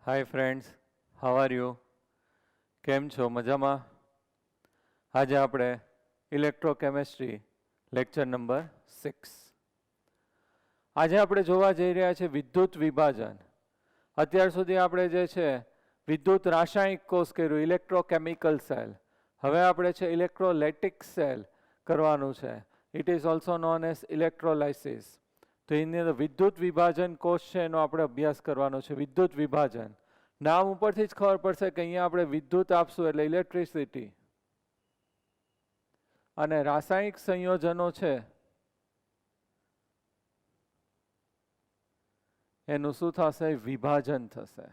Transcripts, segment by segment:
Hi friends, how are you? કેમ છો? મજામાં? આજે આપણે ઇલેક્ટ્રોકેમિસ્ટ્રી લેક્ચર નંબર 6. આજે આપણે જોવા જઈ રહ્યા છે વિદ્યુત વિભાજન. અત્યાર સુધી આપણે જે છે વિદ્યુત રાસાયણિક કોષ કર્યું, ઇલેક્ટ્રોકેમિકલ સેલ. હવે આપણે છે ઇલેક્ટ્રોલાઇટિક સેલ કરવાનું છે. It is also known as electrolysis. તો એની અંદર વિદ્યુત વિભાજન કોષ છે એનો આપણે અભ્યાસ કરવાનો છે. વિદ્યુત વિભાજન નામ ઉપરથી જ ખબર પડશે કે અહીંયા આપણે વિદ્યુત આપશું એટલે ઇલેક્ટ્રિસિટી, અને રાસાયણિક સંયોજનો છે એનું શું થશે? વિભાજન થશે.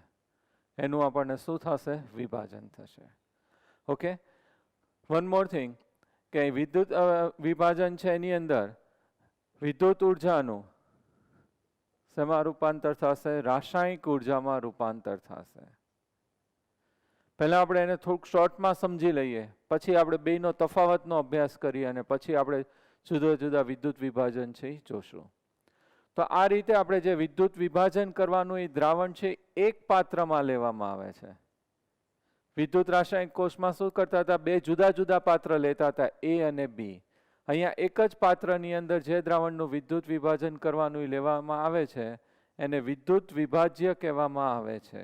એનું આપણને શું થશે? વિભાજન થશે. ઓકે, વન મોર થિંગ કે વિદ્યુત વિભાજન છે એની અંદર વિદ્યુત ઉર્જાનું શેમાં રૂપાંતર થશે? રાસાયણિક ઉર્જામાં રૂપાંતર થશે. પહેલા આપણે એને થોડુંક શોર્ટમાં સમજી લઈએ, પછી આપણે બેયનો તફાવતનો અભ્યાસ કરીએ અને પછી આપણે જુદા જુદા વિદ્યુત વિભાજન છે એ જોશું. તો આ રીતે આપણે જે વિદ્યુત વિભાજન કરવાનું એ દ્રાવણ છે એક પાત્રમાં લેવામાં આવે છે. વિદ્યુત રાસાયણિક કોષમાં શું કરતા હતા? બે જુદા જુદા પાત્ર લેતા હતા, એ અને બી. અહીંયા એક જ પાત્રની અંદર જે દ્રાવણનું વિદ્યુત વિભાજન કરવાનું એ લેવામાં આવે છે એને વિદ્યુત વિભાજ્ય કહેવામાં આવે છે.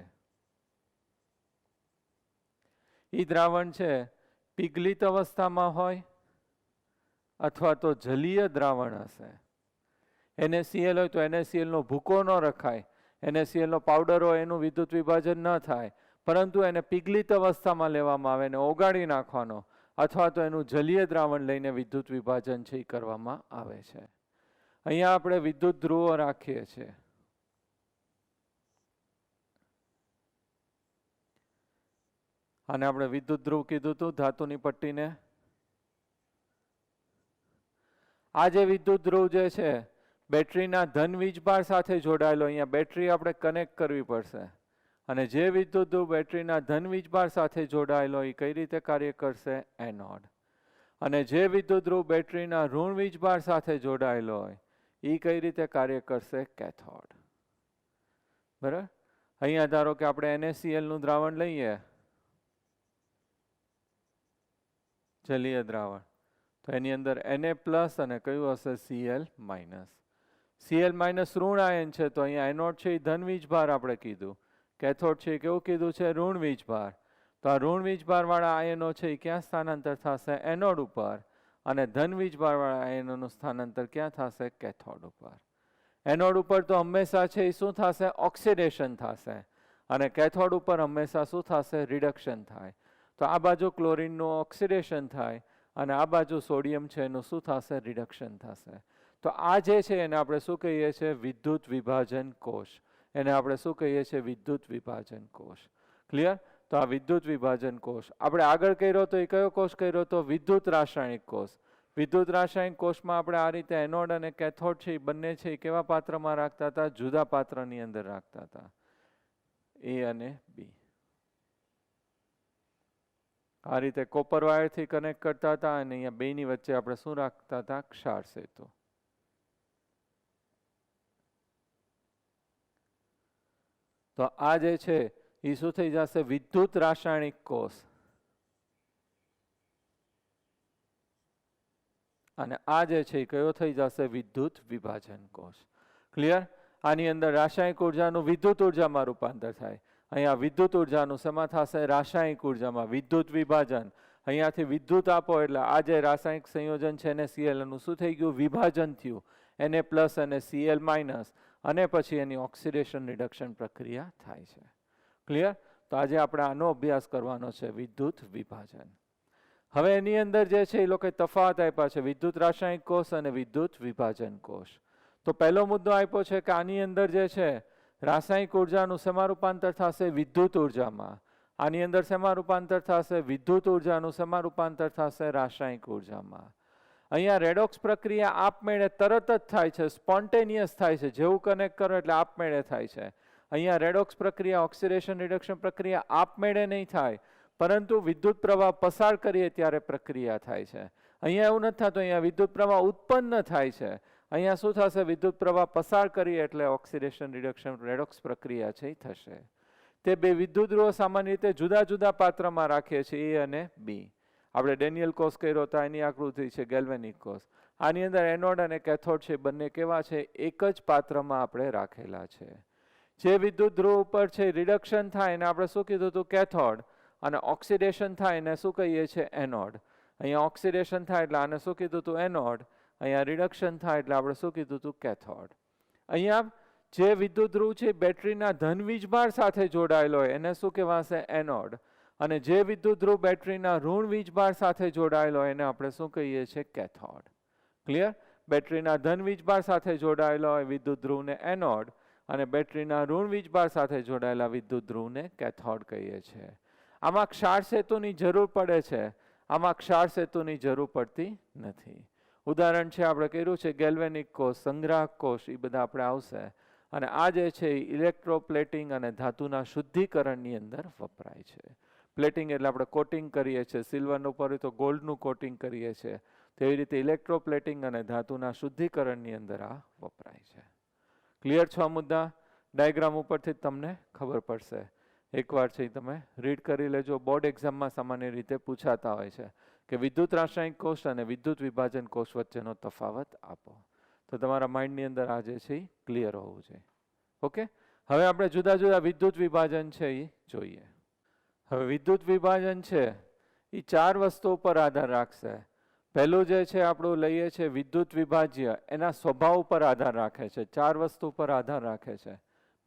એ દ્રાવણ છે પીગલિત અવસ્થામાં હોય અથવા તો જલીય દ્રાવણ હશે. NaCl હોય તો NaCl નો ભૂકો ન રખાય, NaCl નો પાવડર હોય એનું વિદ્યુત વિભાજન ન થાય, પરંતુ એને પીગલિત અવસ્થામાં લેવામાં આવે, એને ઓગાળી નાખવાનો, અથવા તો એનું જલીય દ્રાવણ લઈને વિદ્યુત વિભાજન છે એ કરવામાં આવે છે. અહીંયા આપણે વિદ્યુત ધ્રુવો રાખીએ છીએ. અને આપણે વિદ્યુત ધ્રુવ કીધું હતું ધાતુની પટ્ટીને. આ જે વિદ્યુત ધ્રુવ જે છે બેટરીના ધન વીજભાર સાથે જોડાયેલો, અહીંયા બેટરી આપણે કનેક્ટ કરવી પડશે. અને જે વિદ્યુત ધ્રુવ બેટરીના ધન વીજભાર સાથે જોડાયેલો એ કઈ રીતે કાર્ય કરશે? એનોડ. અને જે વિદ્યુત ધ્રુવ બેટરીના ઋણ વીજભાર સાથે જોડાયેલો હોય એ કઈ રીતે કાર્ય કરશે? કેથોડ. બરાબર. અહીંયા ધારો કે આપણે NaCl નું દ્રાવણ લઈએ, જલીય દ્રાવણ, તો એની અંદર Na+ અને કયું હશે? Cl-. Cl- ઋણ આયન છે, તો અહીંયા એનોડ છે એ ધન વીજભાર આપણે કીધું, કેથોડ છે કેવું કીધું છે? ઋણ વીજભાર. તો આ ઋણ વીજભાર વાળા આયનો છે એ ક્યાં સ્થાનાંતર થશે? એનોડ ઉપર. અને ધન વીજભાર વાળા આયનોનું સ્થાનાંતર ક્યાં થશે? કેથોડ ઉપર. એનોડ ઉપર તો હંમેશા છે એ શું થશે? ઓક્સિડેશન થશે. અને કેથોડ ઉપર હંમેશા શું થશે? રિડક્શન થાય. તો આ બાજુ ક્લોરીનનું ઓક્સિડેશન થાય અને આ બાજુ સોડિયમ છે એનું શું થશે? રિડક્શન થશે. તો આ જે છે એને આપણે શું કહીએ છીએ? વિદ્યુત વિભાજન કોષ. એને આપણે શું કહીએ છીએ? વિદ્યુત વિભાજન કોષ. ક્લિયર? તો આ વિદ્યુત વિભાજન કોષ આપણે આગળ કર્યો તો એ કયો કોષ કર્યો તો? વિદ્યુત રાસાયણિક કોષ. વિદ્યુત રાસાયણિક કોષમાં આપણે આ રીતે એનોડ અને કેથોડ છે એ બંને છે એ કેવા પાત્રમાં રાખતા હતા? જુદા પાત્રની અંદર રાખતા હતા, એ અને બી. આ રીતે કોપર વાયરથી કનેક્ટ કરતા હતા અને અહીંયા બેની વચ્ચે આપણે શું રાખતા હતા? ક્ષાર સેતુ. તો આ જે છે એ શું થઈ જશે? વિદ્યુત રાસાયણિક કોષ. અને આ જે છે એ કયો થઈ જશે? વિદ્યુત વિભાજન કોષ. ક્લિયર? આની અંદર રાસાયણિક ઉર્જાનું વિદ્યુત ઉર્જામાં રૂપાંતર થાય. અહીંયા વિદ્યુત ઉર્જાનું શેમાં થશે? રાસાયણિક ઉર્જામાં. વિદ્યુત વિભાજન, અહીંયાથી વિદ્યુત આપો એટલે આ જે રાસાયણિક સંયોજન છે NaCl એનું શું થઈ ગયું? વિભાજન થયું. Na+ અને Cl-. અને પછી એની ઓક્સિડેશન રિડક્શન પ્રક્રિયા થાય છે. ક્લિયર? તો આજે આપણે આનો અભ્યાસ કરવાનો છે, વિદ્યુત વિભાજન. હવે એની અંદર જે છે એ લોકો તફાવત આપ્યા છે, વિદ્યુત રાસાયણિક કોષ અને વિદ્યુત વિભાજન કોષ. તો પહેલો મુદ્દો આપ્યો છે કે આની અંદર જે છે રાસાયણિક ઉર્જાનું શેમાં રૂપાંતર થશે? વિદ્યુત ઉર્જામાં. આની અંદર શેમાં રૂપાંતર થશે? વિદ્યુત ઉર્જાનું શેમાં રૂપાંતર થશે? રાસાયણિક ઉર્જામાં. અહીંયા રેડોક્સ પ્રક્રિયા આપમેળે તરત જ થાય છે, સ્પોન્ટેનિયસ થાય છે. જેવું કનેક્ટ કરો એટલે આપમેળે થાય છે. અહીંયા રેડોક્સ પ્રક્રિયા, ઓક્સિડેશન રિડક્શન પ્રક્રિયા આપમેળે નહીં થાય, પરંતુ વિદ્યુત પ્રવાહ પસાર કરીએ ત્યારે પ્રક્રિયા થાય છે. અહીંયા એવું નથી થતું, અહીંયા વિદ્યુત પ્રવાહ ઉત્પન્ન થાય છે. અહીંયા શું થશે? વિદ્યુત પ્રવાહ પસાર કરીએ એટલે ઓક્સિડેશન રિડક્શન રેડોક્સ પ્રક્રિયા છે એ થશે. તે બે વિદ્યુત ધ્રુવો સામાન્ય રીતે જુદા જુદા પાત્રમાં રાખીએ છીએ, A અને B. આપણે ડેનિયલ કોષ કર્યો તો એની આકૃતિ છે ગેલ્વેનિક કોષ. આની અંદર એનોડ અને કેથોડ છે, બંને કેવા છે? એક જ પાત્રમાં આપણે રાખેલા છે. જે વિદ્યુત ધ્રુવ ઉપર છે રિડક્શન થાય એને આપણે શું કીધું હતું? કેથોડ. અને ઓક્સિડેશન થાય એને શું કહીએ છીએ? એનોડ. અહીંયા ઓક્સિડેશન થાય એટલે આને શું કીધું હતું? એનોડ. અહીંયા રિડક્શન થાય એટલે આપણે શું કીધું હતું? કેથોડ. અહીંયા જે વિદ્યુત ધ્રુવ છે બેટરીના ધન વીજભાર સાથે જોડાયેલો હોય એને શું કહેવાશે? એનોડ. અને જે વિદ્યુત ધ્રુવ બેટરીના ઋણ વીજભાર સાથે જોડાયેલો હોય એને આપણે શું કહીએ છીએ? કેથોડ. ક્લિયર? બેટરીના ધન વીજભાર સાથે જોડાયેલો હોય વિદ્યુત ધ્રુવને એનોડ, અને બેટરીના ઋણ વીજભાર સાથે જોડાયેલા વિદ્યુત ધ્રુવને કેથોડ કહીએ છીએ. આમાં ક્ષાર સેતુની જરૂર પડે છે, આમાં ક્ષાર સેતુની જરૂર પડતી નથી. ઉદાહરણ છે આપણે કર્યું છે ગેલ્વેનિક કોષ, સંગ્રાહક કોષ, એ બધા આપણે આવશે. અને આ જે છે એ ઇલેક્ટ્રોપ્લેટિંગ અને ધાતુના શુદ્ધિકરણની અંદર વપરાય છે. પ્લેટિંગ એટલે આપણે કોટિંગ કરીએ છીએ, સિલ્વરનું ઉપર હોય તો ગોલ્ડનું કોટિંગ કરીએ છીએ, તેવી રીતે ઇલેક્ટ્રોપ્લેટિંગ અને ધાતુના શુદ્ધિકરણની અંદર આ વપરાય છે. ક્લિયર છો આ મુદ્દા? ડાયાગ્રામ ઉપરથી તમને ખબર પડશે. એકવાર છે તમે રીડ કરી લેજો. બોર્ડ એક્ઝામમાં સામાન્ય રીતે પૂછાતા હોય છે કે વિદ્યુત રાસાયણિક કોષ અને વિદ્યુત વિભાજન કોષ વચ્ચેનો તફાવત આપો. તો તમારા માઇન્ડની અંદર આ જે છે એ ક્લિયર હોવું જોઈએ. ઓકે, હવે આપણે જુદા જુદા વિદ્યુત વિભાજન છે એ જોઈએ. હવે વિદ્યુત વિભાજન છે એ 4 વસ્તુઓ પર આધાર રાખશે. પહેલું જે છે આપણું લઈએ છીએ વિદ્યુત વિભાજ્ય, એના સ્વભાવ ઉપર આધાર રાખે છે. 4 વસ્તુ પર આધાર રાખે છે.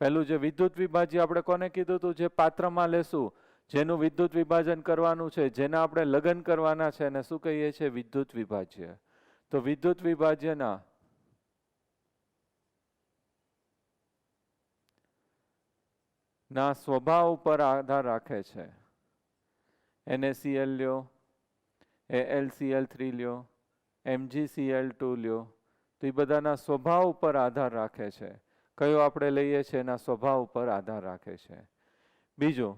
પહેલું જે વિદ્યુત વિભાજ્ય આપણે કોને કીધું હતું? જે પાત્રમાં લેશું, જેનું વિદ્યુત વિભાજન કરવાનું છે, જેના આપણે લગ્ન કરવાના છે, એને શું કહીએ છીએ? વિદ્યુત વિભાજ્ય. તો વિદ્યુત વિભાજ્યના સ્વભાવ ઉપર આધાર રાખે છે. NaCl લ્યો, AlCl3 લ્યો, MgCl2 લ્યો, તો એ બધાના સ્વભાવ ઉપર આધાર રાખે છે. કયો આપણે લઈએ છીએ એના સ્વભાવ ઉપર આધાર રાખે છે. બીજું,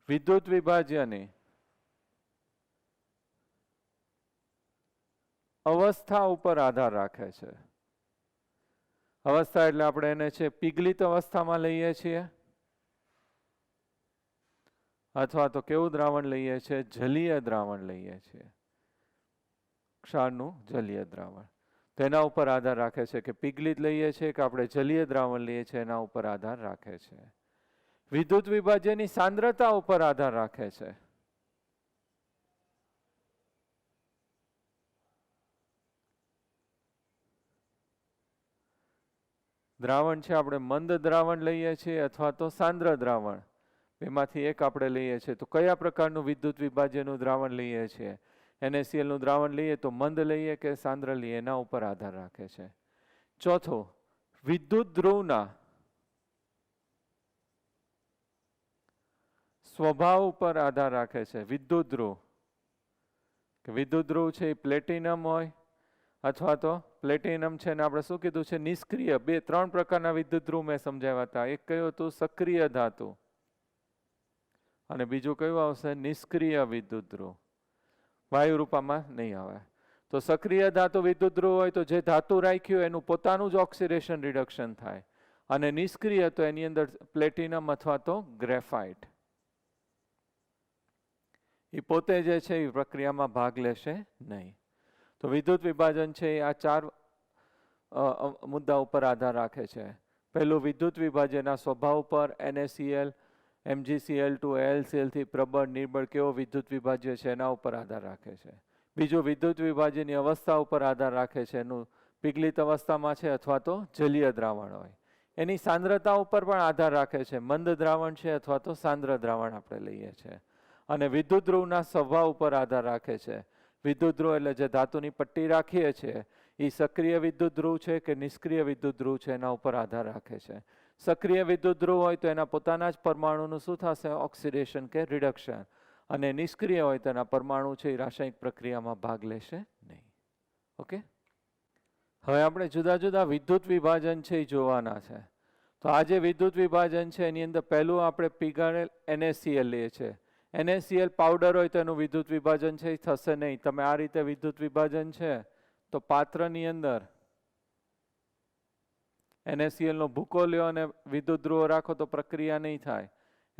વિદ્યુત વિભાજ્યની અવસ્થા ઉપર આધાર રાખે છે. અવસ્થા એટલે આપણે એને છે પીગલિત અવસ્થામાં લઈએ છીએ, અથવા તો કેવું દ્રાવણ લઈએ છીએ? જલીય દ્રાવણ લઈએ છીએ, ક્ષારનું જલીય દ્રાવણ. તેના ઉપર આધાર રાખે છે કે પીગલિત લઈએ છીએ કે આપણે જલીય દ્રાવણ લઈએ છીએ, એના ઉપર આધાર રાખે છે. વિદ્યુત વિભાજ્યની સાંદ્રતા ઉપર આધાર રાખે છે. દ્રાવણ છે આપણે મંદ દ્રાવણ લઈએ છીએ અથવા તો સાંદ્ર દ્રાવણ, એમાંથી એક આપણે લઈએ છીએ. તો કયા પ્રકારનું વિદ્યુત વિભાજ્યનું દ્રાવણ લઈએ છીએ? NaCl નું દ્રાવણ લઈએ તો મંદ લઈએ કે સાંદ્ર લઈએ, એના ઉપર આધાર રાખે છે. ચોથું, વિદ્યુત ધ્રુવના સ્વભાવ ઉપર આધાર રાખે છે. વિદ્યુત ધ્રુવ, કે વિદ્યુત ધ્રુવ છે એ પ્લેટિનમ હોય અથવા તો પ્લેટિનમ છે ને આપણે શું કીધું છે? નિષ્ક્રિય. 3 પ્રકારના વિદ્યુત ધ્રુવ મેં સમજાવ્યા હતા. એક કયું હતું? સક્રિય ધાતુ. અને બીજું કયું આવશે? નિષ્ક્રિય વિદ્યુત ધ્રુવ. વાયુ રૂપમાં નહીં આવે. તો સક્રિય ધાતુ વિદ્યુત ધ્રુવ હોય તો જે ધાતુ રાખ્યું એનું પોતાનું જ ઓક્સિડેશન રિડક્શન થાય, અને નિષ્ક્રિય તો એની અંદર પ્લેટિનમ અથવા તો ગ્રેફાઇટ, એ પોતે જે છે એ પ્રક્રિયામાં ભાગ લેશે નહીં. તો વિદ્યુત વિભાજન છે એ આ 4 મુદ્દા ઉપર આધાર રાખે છે. પહેલું, વિદ્યુત વિભાજનના સ્વભાવ પર, NaCl, MgCl2, AlCl થી પ્રબળ નિર્બળ કેવો વિદ્યુત વિભાજ્ય છે એના ઉપર આધાર રાખે છે. બીજું, વિદ્યુત વિભાજનની અવસ્થા ઉપર આધાર રાખે છે, એનું પીગલિત અવસ્થામાં છે અથવા તો જલીય દ્રાવણ હોય. એની સાંદ્રતા ઉપર પણ આધાર રાખે છે, મંદ દ્રાવણ છે અથવા તો સાંદ્ર દ્રાવણ આપણે લઈએ છીએ. અને વિદ્યુત ધ્રુવના સ્વભાવ ઉપર આધાર રાખે છે. વિદ્યુત ધ્રુવ એટલે જે ધાતુની પટ્ટી રાખીએ છીએ એ સક્રિય વિદ્યુત ધ્રુવ છે કે નિષ્ક્રિય વિદ્યુત ધ્રુવ છે, એના ઉપર આધાર રાખે છે. સક્રિય વિદ્યુત ધ્રુવ હોય તો એના પોતાના જ પરમાણુનું શું થશે? ઓક્સિડેશન કે રિડક્શન. અને નિષ્ક્રિય હોય તો એના પરમાણુ છે એ રાસાયણિક પ્રક્રિયામાં ભાગ લેશે નહીં. ઓકે, હવે આપણે જુદા જુદા વિદ્યુત વિભાજન છે એ જોવાના છે. તો આ જે વિદ્યુત વિભાજન છે એની અંદર પહેલું આપણે પીગાળેલ NaCl લઈએ છીએ. NaCl પાવડર હોય તો એનું વિદ્યુત વિભાજન છે એ થશે નહીં. તમે આ રીતે વિદ્યુત વિભાજન છે તો પાત્રની અંદર NaCl નો ભૂકો લ્યો અને વિદ્યુત ધ્રુવો રાખો તો પ્રક્રિયા નહીં થાય.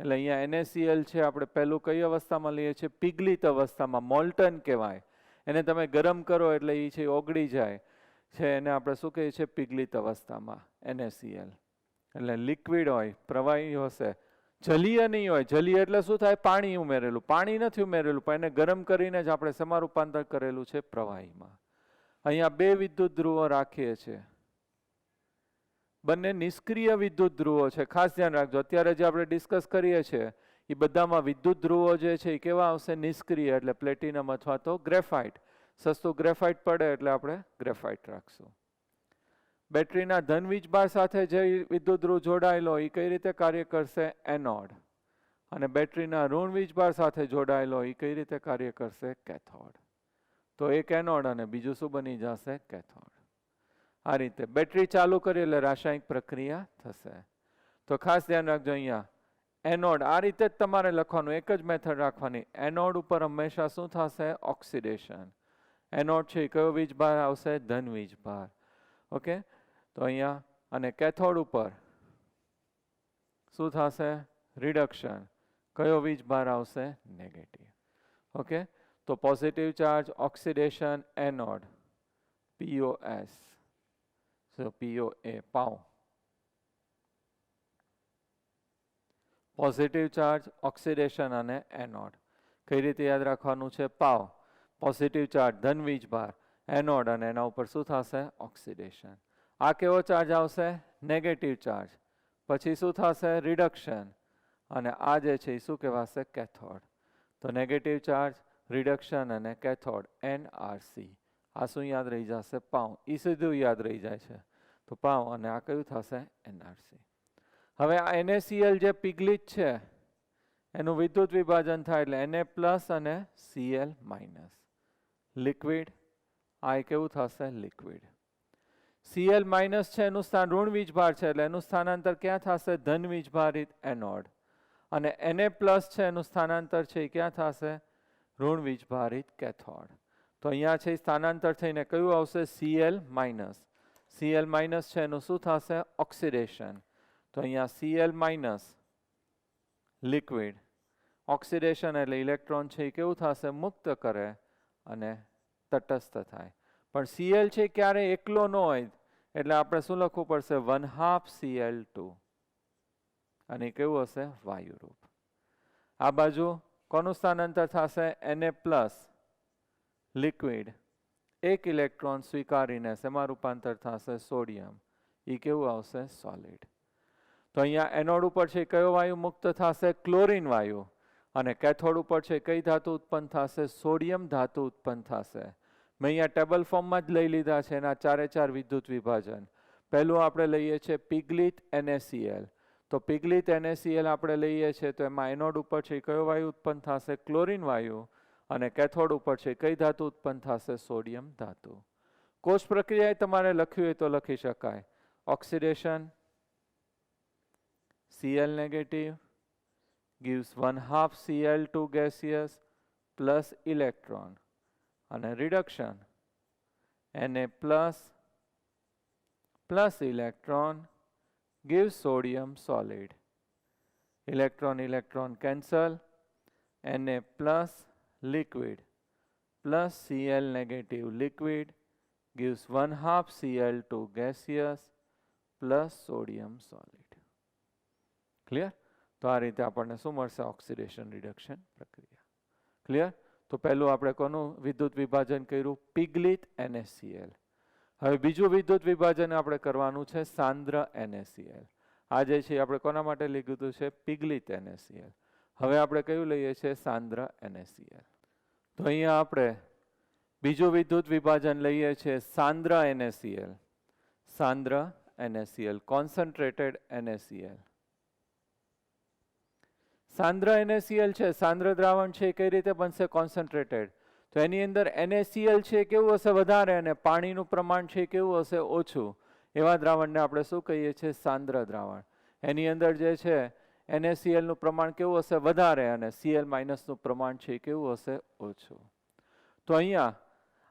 એટલે અહીંયા NaCl છે આપણે પહેલું કઈ અવસ્થામાં લઈએ છીએ? પિગલિત અવસ્થામાં, મોલ્ટન કહેવાય. એને તમે ગરમ કરો એટલે એ છે ઓગળી જાય છે, એને આપણે શું કહીએ છીએ? પિગલિત અવસ્થામાં NaCl. એટલે લિક્વિડ હોય, પ્રવાહી હશે, જલીય નહીં હોય. જલીય એટલે શું થાય? પાણી ઉમેરેલું. પાણી નથી ઉમેરેલું, પણ એને ગરમ કરીને જ આપણે શેમાં રૂપાંતર કરેલું છે? પ્રવાહીમાં. અહીંયા બે વિદ્યુત ધ્રુવો રાખીએ છીએ, બંને નિષ્ક્રિય વિદ્યુત ધ્રુવો છે. ખાસ ધ્યાન રાખજો, અત્યારે જે આપણે ડિસ્કસ કરીએ છીએ એ બધામાં વિદ્યુત ધ્રુવો જે છે એ કેવા આવશે? નિષ્ક્રિય. એટલે પ્લેટિનમ અથવા તો ગ્રેફાઇટ. સસ્તું ગ્રેફાઇટ પડે એટલે આપણે ગ્રેફાઇટ રાખશું. બેટરીના ધન વીજભાર સાથે જે વિદ્યુત ધ્રુવ જોડાયેલો એ કઈ રીતે કાર્ય કરશે? એનોડ. અને બેટરીના ઋણ વીજભાર સાથે જોડાયેલો એ કઈ રીતે કાર્ય કરશે? કેથોડ. તો એક એનોડ અને બીજું શું બની જશે? કેથોડ. આ રીતે બેટરી ચાલુ કરીએ એટલે રાસાયણિક પ્રક્રિયા થશે. તો ખાસ ધ્યાન રાખજો, અહીંયા એનોડ આ રીતે જ તમારે લખવાનું, એક જ મેથડ રાખવાની. એનોડ ઉપર હંમેશા શું થશે? ઓક્સિડેશન. એનોડ છે કયો વીજભાર આવશે? ધન વીજભાર. ઓકે, તો અહીંયા અને કેથોડ ઉપર શું થશે? રિડક્શન. કયો વીજભાર આવશે? નેગેટિવ. ઓકે, તો positive charge, oxidation, anode, POS. So POA, પાવ. પોઝિટિવ ચાર્જ, ઓક્સિડેશન અને એનોડ. કઈ રીતે યાદ રાખવાનું છે? પાવ. પોઝિટિવ ચાર્જ ધન વીજભાર, એનોડ, અને એના ઉપર શું થશે? ઓક્સિડેશન. આ કેવો ચાર્જ આવશે? Negative charge. પછી શું થશે? રિડક્શન. અને આ જે છે એ શું કહેવાશે? કેથોડ. તો નેગેટિવ ચાર્જ, રિડક્શન અને કેથોડ, NRC. આ શું યાદ રહી જશે? પાવ. એ સીધું યાદ રહી જાય છે. તો પાવ અને આ કયું થશે? NRC. હવે આ NaCl જે પિગલિત છે એનું વિદ્યુત વિભાજન થાય એટલે Na પ્લસ અને Cl માઇનસ. લિક્વિડ. આ કેવું થશે? લિક્વિડ. Cl માઇનસ છે એનું સ્થાન ઋણ વીજભાર છે એટલે એનું સ્થાનાંતર ક્યાં થશે? ધન વીજભારિત એનોડ. અને Na પ્લસ છે એનું સ્થાનાંતર છે એ ક્યાં થશે? ઋણ વીજભારિત કેથોડ. તો અહીંયા છે સ્થાનાંતર થઈને કયું આવશે? Cl minus. Cl માઇનસ છે એનું શું થશે? ઓક્સિડેશન. તો અહીંયા Cl માઇનસ લિક્વિડ. ઓક્સિડેશન એટલે ઇલેક્ટ્રોન છે એ કેવું થશે? મુક્ત કરે અને તટસ્થ થાય. પણ Cl છે ક્યારે એકલો ન હોય એટલે આપણે શું લખવું પડશે? 1/2 Cl2. અને કેવું હશે? વાયુરૂપ. આ બાજુ કોનું સ્થાનાંતર થશે? Na plus liquid. એક ઇલેક્ટ્રોન સ્વીકારીને શેમાં રૂપાંતર થશે? સોડિયમ. એ કેવું આવશે? સોલિડ. તો અહીંયા એનોડ ઉપર છે કયો વાયુ મુક્ત થશે? ક્લોરીન વાયુ. અને કેથોડ ઉપર છે કઈ ધાતુ ઉત્પન્ન થશે? સોડિયમ ધાતુ ઉત્પન્ન થશે. મેં અહીંયા ટેબલ ફોર્મમાં જ લઈ લીધા છે એના 4 વિદ્યુત વિભાજન. પહેલું આપણે લઈએ છીએ પિગલિત NaCl. તો પિગલિત NaCl આપણે લઈએ છીએ તો એમાં એનોડ ઉપર છે કયો વાયુ ઉત્પન્ન થશે? ક્લોરીન વાયુ. અને કેથોડ ઉપર છે કઈ ધાતુ ઉત્પન્ન થશે? સોડિયમ ધાતુ. કોષ પ્રક્રિયા તમારે લખ્યું હોય તો લખી શકાય. Oxidation, Cl negative gives 1/2 Cl2 gaseous plus electron. અને reduction, Na plus electron gives sodium solid. Electron cancel. Na plus liquid plus Cl negative liquid gives 1/2 Cl2 gaseous plus sodium solid. Clear? તો આ રીતે આપણને શું મળશે? Oxidation reduction પ્રક્રિયા. Clear? તો પહેલું આપણે કોનું વિદ્યુત વિભાજન કર્યું? પિગલિત NaCl. હવે બીજું વિદ્યુત વિભાજન આપણે કરવાનું છે સાંદ્ર NaCl. આ જે છે આપણે કોના માટે લીધું છે? પિગલિત NaCl. હવે આપણે કયું લઈએ છીએ? સાંદ્ર NaCl. તો અહીંયા આપણે બીજું વિદ્યુત વિભાજન લઈએ છીએ સાંદ્ર NaCl. સાંદ્ર NaCl, concentrated NaCl. સાંદ્ર NaCl છે, સાંદ્ર દ્રાવણ છે, કઈ રીતે બનશે? કોન્સન્ટ્રેટેડ. તો એની અંદર NaCl છે કેવું હશે? વધારે, અને પાણીનું પ્રમાણ છે કેવું હશે? ઓછું. એવા દ્રાવણને આપણે શું કહીએ છીએ? સાંદ્ર દ્રાવણ. એની અંદર જે છે NaCl નું પ્રમાણ કેવું હશે? વધારે, અને Cl માઇનસ નું પ્રમાણ છે કેવું હશે? ઓછું. તો અહીંયા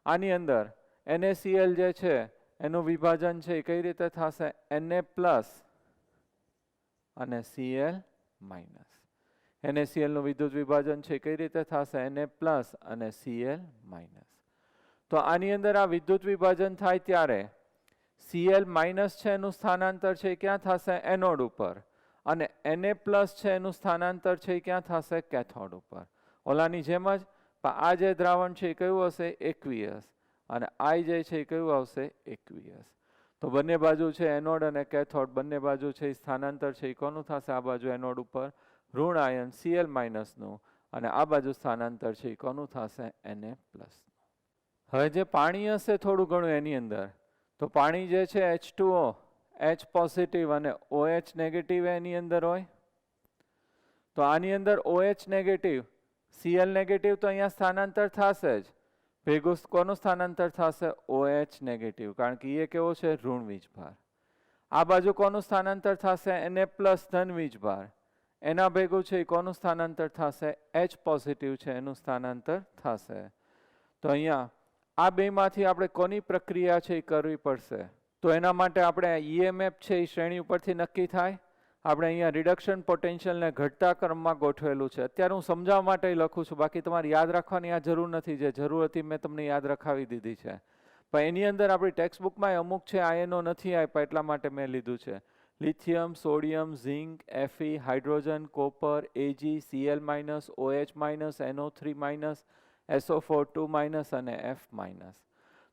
આની અંદર NaCl જે છે એનું વિભાજન છે એ કઈ રીતે થશે? Na+ અને Cl-. NaCl નું વિદ્યુત વિભાજન છે કઈ રીતે થશે? Na+ અને Cl-. તો આની અંદર આ વિદ્યુત વિભાજન થાય ત્યારે Cl- છે એનું સ્થાનાંતર છે ક્યાં થશે? એનોડ ઉપર. અને Na+ છે એનું સ્થાનાંતર છે ક્યાં થશે? કેથોડ ઉપર. ઓલાની જેમ જ. આ જે દ્રાવણ છે એ કયું હશે? એક્વિયસ. અને I જે છે એ કયું આવશે? એક્વિયસ. તો બંને બાજુ છે એનોડ અને કેથોડ, બંને બાજુ છે સ્થાનાંતર છે એ કોનું થશે? આ બાજુ એનોડ ઉપર ઋણ આયન Cl- નું, અને આ બાજુ સ્થાનાંતર છે એ કોનું થશે? Na+. હવે જે પાણી હશે થોડું ઘણું એની અંદર, તો પાણી જે છે H2O, H પોઝિટિવ અને OH નેગેટિવ એની અંદર હોય. તો આની અંદર OH નેગેટિવ, Cl નેગેટિવ તો અહીંયા સ્થાનાંતર થશે જ. ભેગું કોનું સ્થાનાંતર થશે? OH નેગેટિવ, કારણ કે એ કેવો છે? ઋણ વીજભાર. આ બાજુ કોનું સ્થાનાંતર થશે? Na+ ધન વીજભાર. એના ભેગું છે એ કોનું સ્થાનાંતર થશે? H પોઝિટિવ છે એનું સ્થાનાંતર થશે. તો અહીંયા આ બેમાંથી આપણે કોની પ્રક્રિયા છે એ કરવી પડશે? તો એના માટે આપણે EMF છે એ શ્રેણી ઉપરથી નક્કી થાય. આપણે અહીંયા રિડક્શન પોટેન્શિયલને ઘટતા ક્રમમાં ગોઠવેલું છે. અત્યારે હું સમજાવવા માટે લખું છું, બાકી તમારે યાદ રાખવાની આ જરૂર નથી. જે જરૂર હતી મેં તમને યાદ રખાવી દીધી છે. પણ એની અંદર આપણી ટેક્સ્ટ બુકમાં અમુક છે આયનો નથી આપ્યા, એટલા માટે મેં લીધું છે. Lithium, sodium, zinc, Fe, hydrogen, copper, Ag, Cl-, OH-, NO3-, SO4 2- અને F-.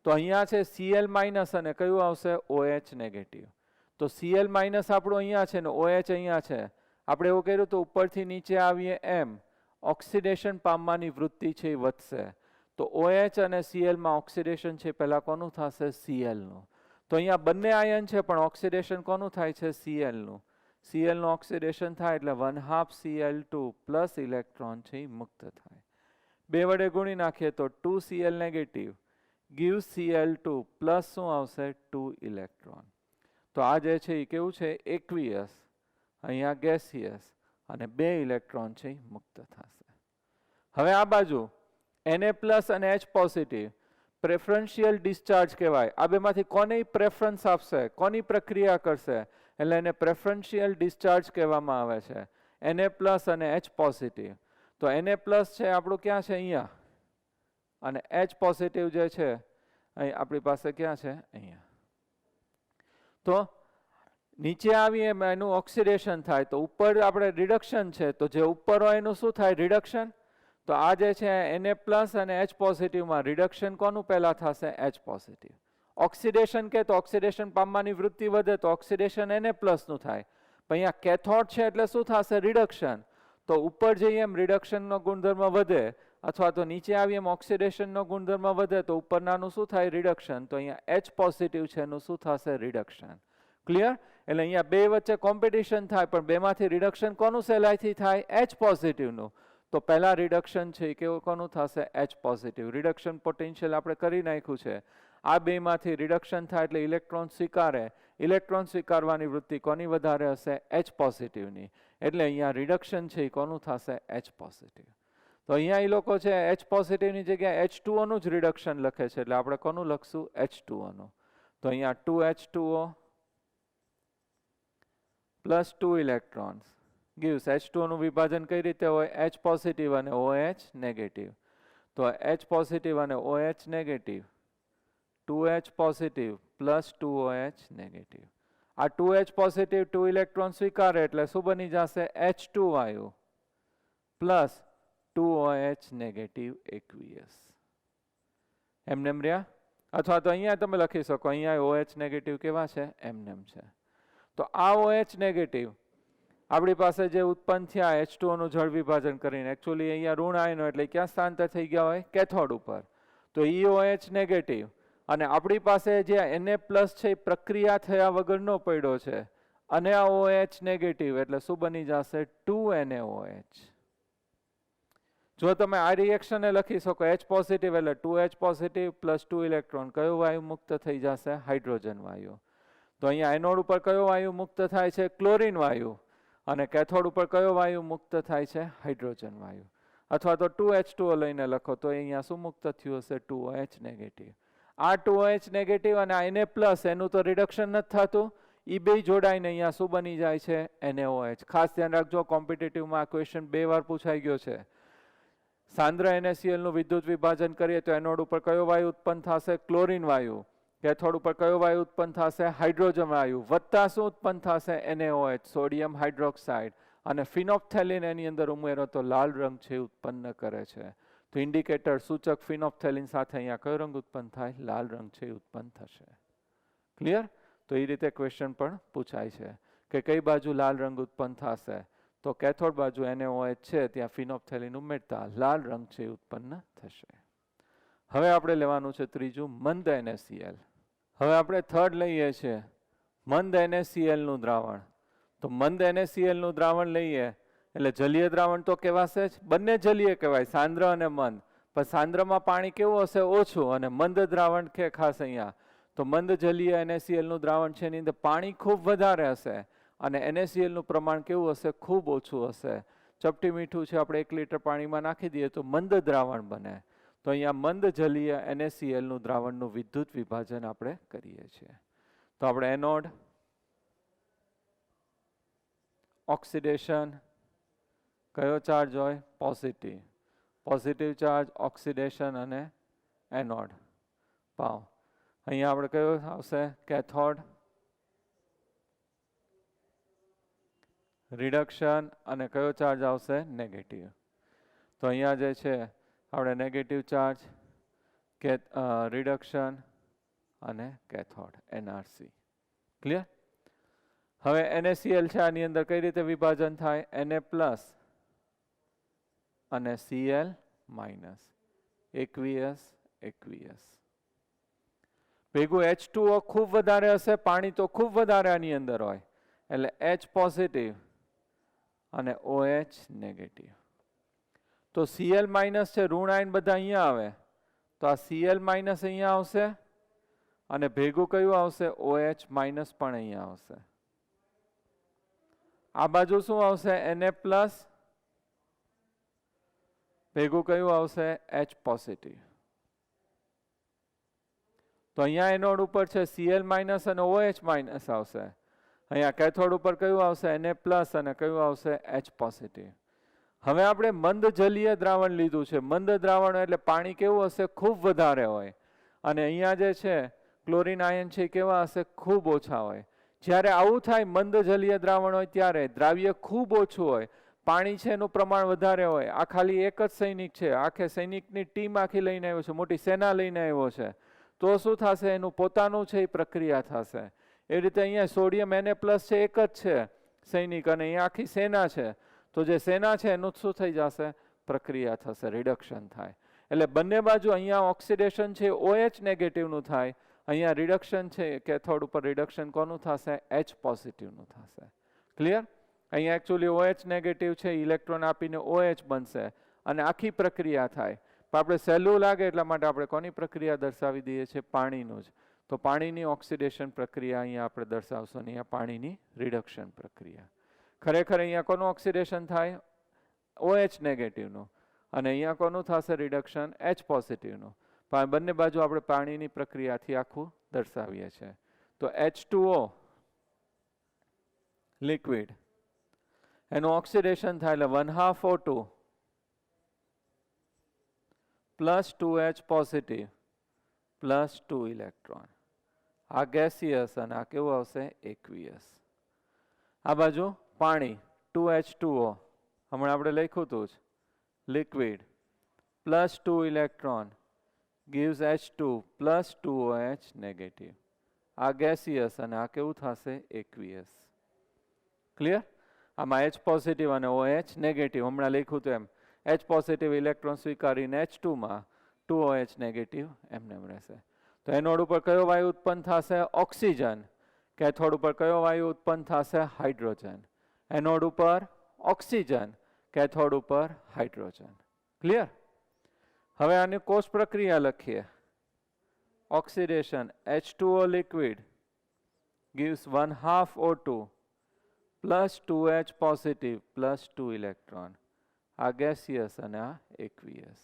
તો અહીંયા છે Cl- અને કયું આવશે? OH negative. તો Cl- આપણું અહીંયા છે ને OH અહીંયા છે. આપણે એવું કર્યું તો ઉપરથી નીચે આવીએ એમ ઓક્સિડેશન પામવાની વૃત્તિ છે એ વધશે. તો OH અને Cl માં ઓક્સિડેશન છે પહેલા કોનું થશે? Cl નું. તો અહીંયા બંને આયન છે પણ ઓક્સિડેશન કોનું થાય છે? Cl નું. Cl નું ઓક્સિડેશન થાય એટલે 1/2 Cl2 પ્લસ ઇલેક્ટ્રોન છે એ મુક્ત થાય. 2 વડે ગુણી નાખીએ તો 2 Cl negative gives Cl2 plus શું આવશે? 2 ઇલેક્ટ્રોન. તો આ જે છે એ કેવું છે? એક્વિયસ. અહીંયા ગેસિયસ, અને 2 ઇલેક્ટ્રોન છે એ મુક્ત થશે. હવે આ બાજુ Na+ અને H પોઝિટિવ પ્રેફરન્શિયલ ડિસ્ચાર્જ કહેવાય. આ બેમાંથી કોને પ્રેફરન્સ આપશે? કોની પ્રક્રિયા કરશે? એટલે એને પ્રેફરન્શિયલ ડિસ્ચાર્જ કહેવામાં આવે છે. Na+ અને H પોઝિટિવ. તો Na+ છે આપણું ક્યાં છે? અહીંયા. અને H પોઝિટિવ જે છે અહીં આપણી પાસે ક્યાં છે? અહીંયા. તો નીચે આવીએ એનું ઓક્સિડેશન થાય, તો ઉપર આપણે રિડક્શન છે, તો જે ઉપર હોય એનું શું થાય? રિડક્શન. તો આ જે છે Na+ અને H પોઝિટિવમાં રિડક્શન કોનું પહેલા થશે? H positive. ઓક્સિડેશન કે તો ઓક્સિડેશન પામવાની વૃત્તિ વધે તો ઓક્સિડેશન Na+ નું થાય. પણ અહીંયા કેથોડ છે એટલે શું થશે? રિડક્શન. તો ઉપર જઈએ એમ રિડક્શનનો ગુણધર્મ વધે, અથવા તો નીચે આવીએ એમ ઓક્સિડેશનનો ગુણધર્મ વધે, તો ઉપરનાનું શું થાય? રિડક્શન. તો અહીંયા H પોઝિટિવ છે એનું શું થશે? રિડક્શન. ક્લિયર? એટલે અહીંયા બે વચ્ચે કોમ્પિટિશન થાય, પણ બેમાંથી રિડક્શન કોનું સહેલાઈથી થાય? H પોઝિટિવનું. તો પહેલા રિડક્શન છે એ કેવું કોનું થશે? H positive. રિડક્શન પોટેન્શિયલ આપણે કરી નાખ્યું છે. આ બેમાંથી રિડક્શન થાય એટલે ઇલેક્ટ્રોન સ્વીકારે. ઇલેક્ટ્રોન સ્વીકારવાની વૃત્તિ કોની વધારે હશે? H પોઝિટિવની. એટલે અહીંયા રિડક્શન છે એ કોનું થશે? H positive. તો અહીંયા એ લોકો છે H પોઝિટિવની જગ્યાએ H2O નું જ રિડક્શન લખે છે, એટલે આપણે કોનું લખશું? H2O નું. તો અહીંયા 2H2O plus 2 electrons gives H2O નું વિભાજન કઈ રીતે હોય? H પોઝિટિવ અને OH નેગેટિવ. તો H પોઝિટિવ અને OH negative, 2H positive plus 2OH negative. આ 2H પોઝિટિવ 2 ઇલેક્ટ્રોન સ્વીકારે એટલે શું બની જશે? H2 વાયુ પ્લસ 2OH નેગેટિવ એક્વિયસ. એમનેમ રહ્યા. અથવા તો અહીંયા તમે લખી શકો, અહીંયા OH નેગેટિવ કેવા છે? એમનેમ છે. તો આ OH નેગેટિવ આપણી પાસે જે ઉત્પન્ન થયા H2O નું જળ વિભાજન કરીને, એકચ્યુઅલી અહીંયા ઋણ આયનો એટલે ક્યાં સ્થાનાંતર થઈ ગયા હોય? કેથોડ ઉપર. તો OH નેગેટિવ, અને આપણી પાસે જે Na+ છે એ પ્રક્રિયા થયા વગર નો પડ્યો છે, અને આ OH નેગેટિવ એટલે શું બની જશે? 2NaOH. જો તમે આ રિએક્શનને લખી શકો H પોઝિટિવ એટલે 2H પોઝિટિવ પ્લસ 2 ઇલેક્ટ્રોન, કયો વાયુ મુક્ત થઈ જશે? હાઇડ્રોજન વાયુ. તો અહીંયા એનોડ ઉપર કયો વાયુ મુક્ત થાય છે? ક્લોરીન વાયુ. અને કેથોડ ઉપર કયો વાયુ મુક્ત થાય છે? હાઇડ્રોજન વાયુ. અથવા તો 2H2O લઈને લખો તો અહીંયા શું મુક્ત થયું હશે? 2OH negative. આ 2OH નેગેટિવ અને આ Na પ્લસ એનું તો રિડક્શન નથી થતું, એ બે જોડાઈને અહીંયા શું બની જાય છે? NaOH. ખાસ ધ્યાન રાખજો, કોમ્પિટિટિવમાં આ ક્વેશ્ચન 2 વાર પૂછાઈ ગયો છે. સાંદ્ર NaCl નું વિદ્યુત વિભાજન કરીએ તો એનોડ ઉપર કયો વાયુ ઉત્પન્ન થશે? ક્લોરીન વાયુ. કેથોડ ઉપર કયો વાયુ ઉત્પન્ન થશે? હાઇડ્રોજન વાયુ. વત્તા શું ઉત્પન્ન થશે? NaOH, sodium hydroxide. અને ફિનોપ્થેલિન એની અંદર ઉમેરો તો લાલ રંગ છે ઉત્પન્ન કરે છે. તો ઇન્ડિકેટર સૂચક ફિનોપ્થેલિન સાથે અહીંયા કયો રંગ ઉત્પન્ન થાય? લાલ રંગ છે ઉત્પન્ન થશે. ક્લિયર? તો એ રીતે ક્વેશ્ચન પણ પૂછાય છે કે કઈ બાજુ લાલ રંગ ઉત્પન્ન થશે? તો કેથોડ બાજુ NaOH છે ત્યાં ફિનોપ્થેલિન ઉમેરતા લાલ રંગ છે ઉત્પન્ન થશે. હવે આપણે લેવાનું છે ત્રીજું, મંદ NaCl. હવે આપણે થર્ડ લઈએ છીએ મંદ NaCl નું દ્રાવણ. તો મંદ NaCl નું દ્રાવણ લઈએ એટલે જલીય દ્રાવણ તો કહેવાશે જ, બંને જલીય કહેવાય, સાંદ્ર અને મંદ. પણ સાંદ્રમાં પાણી કેવું હશે? ઓછું. અને મંદ દ્રાવણ કે ખાસ અહીંયા તો મંદ જલીય NaCl નું દ્રાવણ છે એની અંદર પાણી ખૂબ વધારે હશે અને NaCl નું પ્રમાણ કેવું હશે? ખૂબ ઓછું હશે. ચપટી મીઠું છે આપણે 1 લીટર પાણીમાં નાખી દઈએ તો મંદ દ્રાવણ બને. તો અહીંયા મંદ જલીય NaCl નું દ્રાવણનું વિદ્યુત વિભાજન આપણે કરીએ છીએ. તો આપણે એનોડ, ઓક્સિડેશન, કયો ચાર્જ હોય? પોઝિટિવ. પોઝિટિવ ચાર્જ, ઓક્સિડેશન અને એનોડ પાવ. અહીંયા આપણે કયો આવશે? કેથોડ, રિડક્શન અને કયો ચાર્જ આવશે? નેગેટિવ. તો અહીંયા જે છે આપણે નેગેટિવ ચાર્જ, રિડક્શન અને કેથોડ NRC. ક્લિયર? હવે NaCl છે આની અંદર કઈ રીતે વિભાજન થાય? Na પ્લસ અને Cl માઇનસ, એકવીએસ એકવીએસ. ભેગું H2O ખૂબ વધારે હશે, પાણી તો ખૂબ વધારે આની અંદર હોય એટલે H પોઝિટિવ અને OH નેગેટિવ. તો Cl માઇનસ છે, ઋણ આયન બધા અહીંયા આવે તો આ Cl માઇનસ અહીંયા આવશે અને ભેગું કયું આવશે? OH માઇનસ પણ અહીંયા આવશે. આ બાજુ શું આવશે? Na પ્લસ, ભેગું કયું આવશે? H positive. તો અહીંયા એનોડ ઉપર છે Cl માઇનસ અને OH માઇનસ આવશે. અહીંયા કેથોડ ઉપર કયું આવશે? Na પ્લસ અને કયું આવશે? H positive. હવે આપણે મંદ જલીય દ્રાવણ લીધું છે. મંદ દ્રાવણ એટલે પાણી કેવું હશે? ખૂબ વધારે હોય. અને અહીંયા જે છે ક્લોરીન આયન છે કેવા હશે? ખૂબ ઓછા હોય. જ્યારે આવું થાય મંદ જલીય દ્રાવણ હોય ત્યારે દ્રાવ્ય ખૂબ ઓછું હોય, પાણી છે એનું પ્રમાણ વધારે હોય. આ ખાલી એક જ સૈનિક છે, આખે સૈનિકની ટીમ આખી લઈને આવ્યો છે, મોટી સેના લઈને આવ્યો છે. તો શું થશે? એનું પોતાનું છે એ પ્રક્રિયા થશે. એ રીતે અહીંયા સોડિયમ Na પ્લસ છે, એક જ છે સૈનિક, અને અહીંયા આખી સેના છે. તો જે સેના છે એનું શું થઈ જશે? પ્રક્રિયા થશે, રિડક્શન થાય. એટલે બંને બાજુ અહીંયા ઓક્સિડેશન છે OH નેગેટિવનું થાય, અહીંયા રિડક્શન છે કેથોડ ઉપર રિડક્શન કોનું થશે? H પોઝિટિવનું થશે. ક્લિયર? અહીંયા એકચ્યુઅલી OH નેગેટિવ છે, ઇલેક્ટ્રોન આપીને OH બનશે અને આખી પ્રક્રિયા થાય. પણ આપણે સહેલું લાગે એટલા માટે આપણે કોની પ્રક્રિયા દર્શાવી દઈએ છીએ? પાણીનું જ. તો પાણીની ઓક્સિડેશન પ્રક્રિયા અહીંયા આપણે દર્શાવશું અને અહીંયા પાણીની રિડક્શન પ્રક્રિયા. ખરેખર અહીંયા કોનું ઓક્સિડેશન થાય? OH નેગેટિવનું. અને અહીંયા કોનું થશે રિડક્શન? H પોઝિટિવનું. પણ બંને બાજુ આપણે પાણીની પ્રક્રિયાથી આખું દર્શાવીએ છીએ. તો H2O લિક્વિડ, એનું ઓક્સિડેશન થાય એટલે 1/2 O2 plus 2H positive plus 2 electron. આ ગેસિયસ અને આ કેવું આવશે? એકવીએસ. આ બાજુ પાણી 2H2O, હમણાં આપણે લખ્યું હતું જ, liquid plus 2 electron gives H2 plus 2OH negative. આ ગેસિયસ અને આ કેવું થશે? એકવીએસ. ક્લિયર? આમાં H પોઝિટિવ અને OH નેગેટિવ હમણાં લખ્યું હતું એમ. H પોઝિટિવ ઇલેક્ટ્રોન સ્વીકારીને H2 માં 2OH નેગેટિવ એમને રહેશે. તો એનોડ ઉપર કયો વાયુ ઉત્પન્ન થશે? ઓક્સિજન. કેથોડ ઉપર કયો વાયુ ઉત્પન્ન થશે? હાઇડ્રોજન. એનોડ ઉપર ઓક્સિજન, કેથોડ ઉપર હાઇડ્રોજન. ક્લિયર? હવે આની કોષ પ્રક્રિયા લખીએ. Oxidation H2O liquid gives 1/2 O2 plus 2H positive plus 2 electron. આ gaseous અને આ aqueous.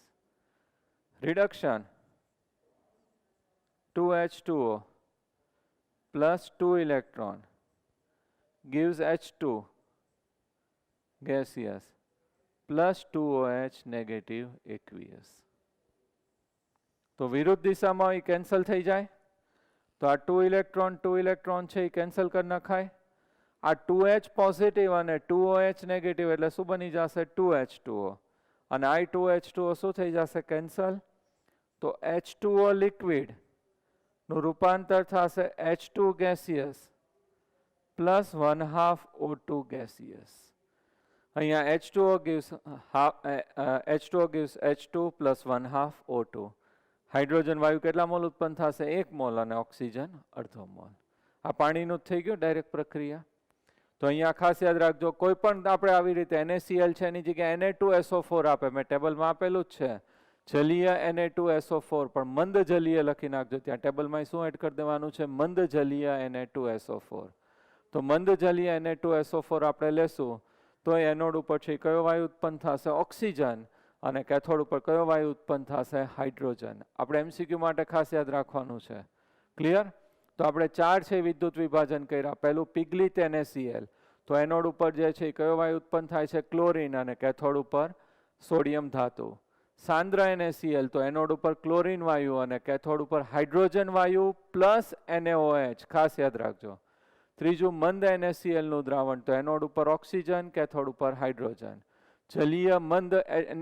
Reduction 2H2O plus 2 electron gives H2 gaseous plus 2OH negative aqueous. તો વિરુદ્ધ દિશામાં એ કેન્સલ થઈ જાય. તો આ 2 ઇલેક્ટ્રોન છે એ કેન્સલ કરી નખાય. આ 2H પોઝિટિવ અને 2OH નેગેટિવ એટલે શું બની જશે? 2H2O. અને આ 2H2O શું થઈ જશે? કેન્સલ. તો H2O લિક્વિડ નું રૂપાંતર થશે H2 gaseous plus 1/2 O2 gaseous. અહીંયા H2O gives H2 plus 1/2 O2. Hydrogen વાયુ કેટલા મોલ ઉત્પન્ન થશે? 1 મોલ અને ઓક્સિજન અડધો મોલ. આ પાણીનું થઈ ગયું ડાયરેક્ટ પ્રક્રિયા. તો અહીંયા ખાસ યાદ રાખજો, કોઈ પણ આપણે આવી રીતે NaCl છે એની જગ્યાએ Na2SO4 આપે, મેં ટેબલમાં આપેલું જ છે જલીય Na2SO4, પણ મંદ જલીય લખી નાખજો. ત્યાં ટેબલમાં શું એડ કરી દેવાનું છે? મંદ જલીય Na2SO4. તો મંદ જલીય Na2SO4 આપણે લેશું તો એનોડ ઉપર છે કયો વાયુ ઉત્પન્ન થશે? ઓક્સિજન. અને કેથોડ ઉપર કયો વાયુ ઉત્પન્ન થશે? હાઇડ્રોજન. આપણે MCQ માટે ખાસ યાદ રાખવાનું છે. ક્લિયર? તો આપણે 4 છે વિદ્યુત વિભાજન કર્યા. પહેલું પિગલિત NaCl, તો એનોડ ઉપર જે છે કયો વાયુ ઉત્પન્ન થાય છે? ક્લોરીન. અને કેથોડ ઉપર સોડિયમ ધાતુ. સાંદ્ર NaCl, તો એનોડ ઉપર ક્લોરીન વાયુ અને કેથોડ ઉપર હાઇડ્રોજન વાયુ પ્લસ NaOH. ખાસ યાદ રાખજો. ત્રીજું મંદ NaCl નું દ્રાવણ, તો એનોડ ઉપર ઓક્સિજન, કેથોડ ઉપર હાઇડ્રોજન. જલીય મંદ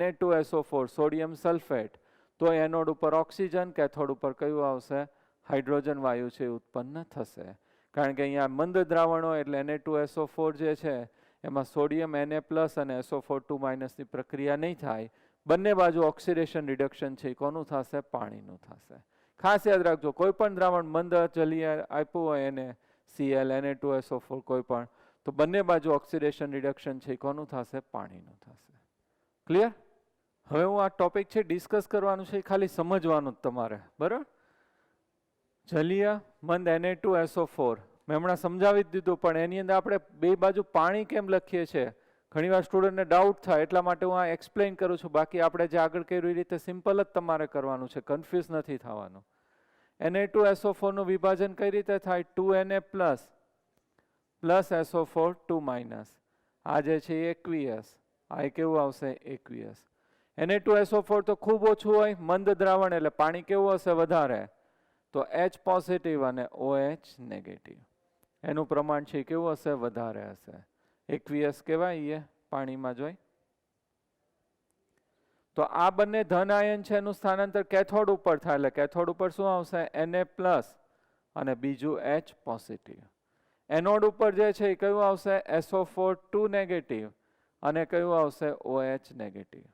Na2SO4 સોડિયમ સલ્ફેટ, તો એનોડ ઉપર ઓક્સિજન, કેથોડ ઉપર કયું આવશે? હાઇડ્રોજન વાયુ છે ઉત્પન્ન થશે. કારણ કે અહીંયા મંદ દ્રાવણો એટલે Na2SO4 જે છે એમાં સોડિયમ Na+ અને SO4 2- ની પ્રક્રિયા નહીં થાય. બંને બાજુ ઓક્સિડેશન રિડક્શન છે કોનું થશે? પાણીનું થશે. ખાસ યાદ રાખજો, કોઈ પણ દ્રાવણ મંદ જલીય આપ્યું હોય NaCl Na2SO4 કોઈ પણ, તો બંને બાજુ ઓક્સિડેશન રિડક્શન છે કોનું થશે? પાણીનું થશે. ક્લિયર? હવે હું આ ટોપિક છે ડિસ્કસ કરવાનું છે, ખાલી સમજવાનું જ તમારે. બરાબર? જલીય મંદ Na2SO4 મેં હમણાં સમજાવી જ દીધું, પણ એની અંદર આપણે બે બાજુ પાણી કેમ લખીએ છીએ ઘણીવાર સ્ટુડન્ટને ડાઉટ થાય, એટલા માટે હું આ એક્સપ્લેન કરું છું. બાકી આપણે જે આગળ કર્યું એ રીતે સિમ્પલ જ તમારે કરવાનું છે, કન્ફ્યુઝ નથી થવાનું. Na2SO4 નું વિભાજન કઈ રીતે થાય? 2Na plus SO4 2-. આ જે છે એ aqueous, આ કેવું આવશે? aqueous. Na2SO4 તો ખૂબ ઓછું હોય, મંદ દ્રાવણ એટલે પાણી કેવું હશે? વધારે. તો H પોઝિટિવ અને OH નેગેટિવ. એનું પ્રમાણ છે કેવું હશે? વધારે હશે. aqueous કહેવાય એ પાણીમાં જોઈ. તો આ બંને ધન આયન છે એનું સ્થાનાંતર કેથોડ ઉપર થાય, એટલે કેથોડ ઉપર શું આવશે? Na+ અને બીજું H પોઝિટિવ. એનોડ ઉપર જે છે એ કયું આવશે? SO4 2 નેગેટિવ અને કયું આવશે? OH negative.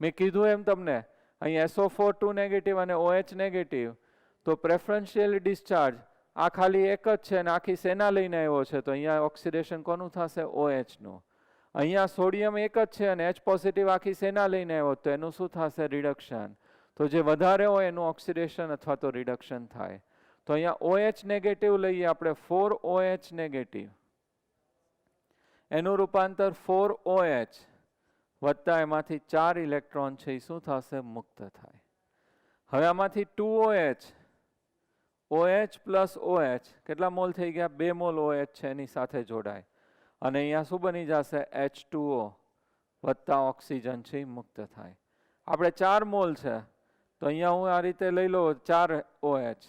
મેં કીધું એમ તમને અહીં SO4 2 નેગેટિવ અને OH નેગેટિવ, તો પ્રેફરન્શિયલ ડિસ્ચાર્જ આ ખાલી એક જ છે અને આખી સેના લઈને આવ્યો છે, તો અહીંયા ઓક્સિડેશન કોનું થશે? OH નું. અહીંયા સોડિયમ એક જ છે અને H પોઝિટિવ આખી સેના લઈને આવ્યો, તો એનું શું થશે? રિડક્શન. તો જે વધારે હોય એનું ઓક્સિડેશન અથવા તો રિડક્શન થાય. તો અહીંયા OH નેગેટિવ લઈએ આપણે, 4OH નેગેટિવ, એનું રૂપાંતર 4OH વત્તા એમાંથી 4 ઇલેક્ટ્રોન છે એ શું થશે? મુક્ત થાય. હવે આમાંથી 2OH, OH પ્લસ OH કેટલા મોલ થઈ ગયા? 2 મોલ OH છે એની સાથે જોડાય અને અહીંયા શું બની જશે? H2O વત્તા ઓક્સિજન છે મુક્ત થાય. આપણે 4 મોલ છે, તો અહીંયા હું આ રીતે લઈ લો 4 OH,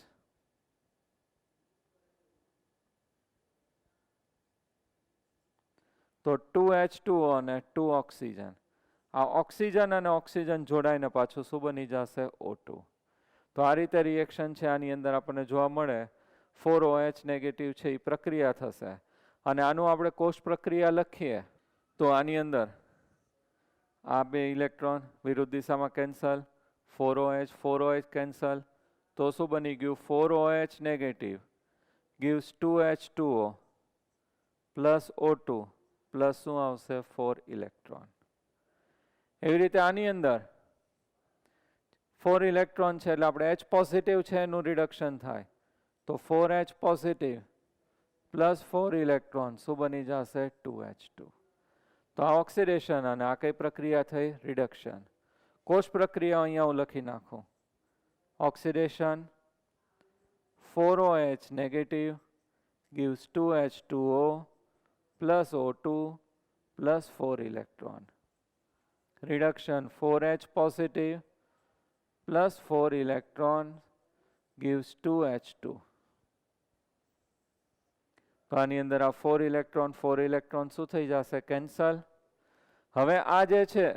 તો 2H2O અને 2 ઓક્સિજન. આ ઓક્સિજન અને ઓક્સિજન જોડાઈને પાછું શું બની જશે? O2. તો આ રીતે રિએક્શન છે આની અંદર આપણને જોવા મળે. 4OH નેગેટિવ છે એ પ્રક્રિયા થશે અને આનું આપણે કોષ પ્રક્રિયા લખીએ તો આની અંદર આ 2 ઇલેક્ટ્રોન વિરુદ્ધ દિશામાં કેન્સલ, 4OH કેન્સલ, તો શું બની ગયું? 4OH negative gives 2H2O plus O2 plus શું આવશે? 4 ઇલેક્ટ્રોન. એવી રીતે આની અંદર 4 ઇલેક્ટ્રોન છે એટલે આપણે H પોઝિટિવ છે એનું રિડક્શન થાય, તો 4H પોઝિટિવ પ્લસ 4 ઇલેક્ટ્રોન શું બની જશે? 2H2. તો આ ઓક્સિડેશન અને આ કઈ પ્રક્રિયા થઈ? રિડક્શન. કોષ પ્રક્રિયા અહીંયા હું લખી નાખું. Oxidation 4OH negative gives 2H2O plus O2 plus 4 electron. Reduction 4H positive plus 4 electron gives 2H2. તો આની અંદર આ 4 ઇલેક્ટ્રોન શું થઈ જશે? કેન્સલ. હવે આ જે છે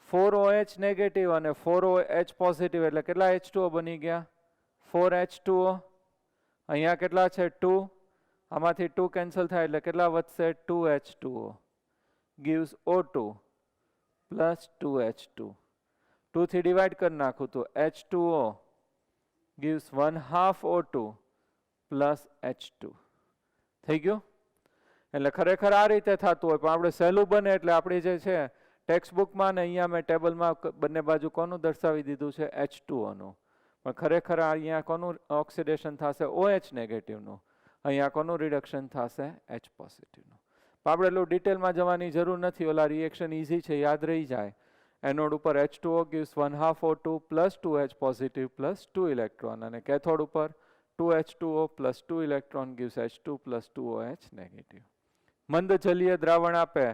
4OH નેગેટિવ અને 4OH પોઝિટિવ એટલે કેટલા H2O બની ગયા? 4H2O. અહીંયા કેટલા છે? 2. આમાંથી 2 કેન્સલ થાય એટલે કેટલા વધશે? 2H2O gives O2 plus 2H2. 2 થી ડિવાઈડ કરી નાખું તો H2O gives 1/2 O2 plus H2. થઈ ગયું? એટલે ખરેખર આ રીતે થતું હોય પણ આપણે સહેલું બને એટલે આપણી જે છે ટેક્સ્ટ બુકમાં ને અહીંયા મેં ટેબલમાં બંને બાજુ કોનું દર્શાવી દીધું છે? H2O નું. પણ ખરેખર અહીંયા કોનું ઓક્સિડેશન થશે? OH નેગેટિવનું. અહીંયા કોનું રિડક્શન થશે? H પોઝિટિવનું. પણ આપણે એટલું ડિટેલમાં જવાની જરૂર નથી. ઓલા રિએક્શન ઇઝી છે, યાદ રહી જાય. એનોડ ઉપર H2O gives 1/2 O2 plus 2H positive plus 2 electron અને કેથોડ ઉપર 2H2O plus 2 electron gives H2 plus 2OH negative. મંદ જલીય દ્રાવણ આપે,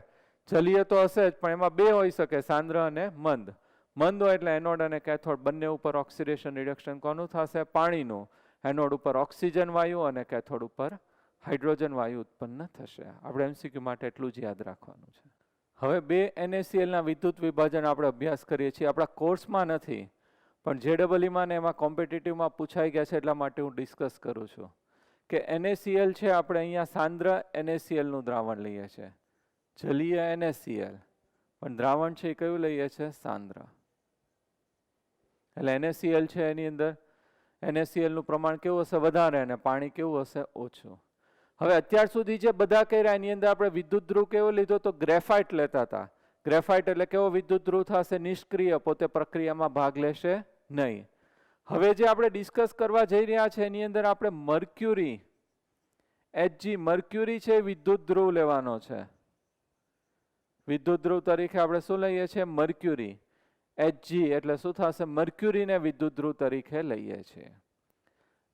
જલીય તો હશે જ પણ એમાં બે હોઈ શકે, સાંદ્ર અને મંદ. મંદ હોય એટલે એનોડ અને કેથોડ બંને ઉપર ઓક્સિડેશન રિડક્શન કોનું થશે? પાણીનું. એનોડ ઉપર ઓક્સિજન વાયુ અને કેથોડ ઉપર હાઇડ્રોજન વાયુ ઉત્પન્ન થશે. આપણે MCQ માટે એટલું જ યાદ રાખવાનું છે. હવે બે NaCl ના વિદ્યુત વિભાજન આપણે અભ્યાસ કરીએ છીએ. આપણા કોર્સમાં નથી પણ JEE ને એમાં કોમ્પિટિટિવમાં પૂછાઈ ગયા છે એટલા માટે હું ડિસ્કસ કરું છું કે NaCl છે આપણે અહીંયા સાંદ્ર NaCl નું દ્રાવણ લઈએ છીએ, જલીય NaCl, પણ દ્રાવણ છે એ કયું લઈએ છીએ? સાંદ્ર. એટલે NaCl છે એની અંદર NaCl નું પ્રમાણ કેવું હશે? વધારે, અને પાણી કેવું હશે? ઓછું. હવે અત્યાર સુધી જે બધા કર્યા એની અંદર આપણે વિદ્યુત ધ્રુવ કેવો લીધો? તો ગ્રેફાઇટ લેતા હતા. ગ્રેફાઇટ એટલે કેવો વિદ્યુત ધ્રુવ થશે? નિષ્ક્રિય, પોતે પ્રક્રિયામાં ભાગ લેશે નહીં. હવે જે આપણે ડિસ્કસ કરવા જઈ રહ્યા છે એની અંદર આપણે મર્ક્યુરી Hg, મર્ક્યુરી છે વિદ્યુત ધ્રુવ લેવાનો છે. વિદ્યુત ધ્રુવ તરીકે આપણે શું લઈએ છીએ? મર્ક્યુરી. Hg એટલે શું થશે? મર્ક્યુરીને વિદ્યુત ધ્રુવ તરીકે લઈએ છીએ.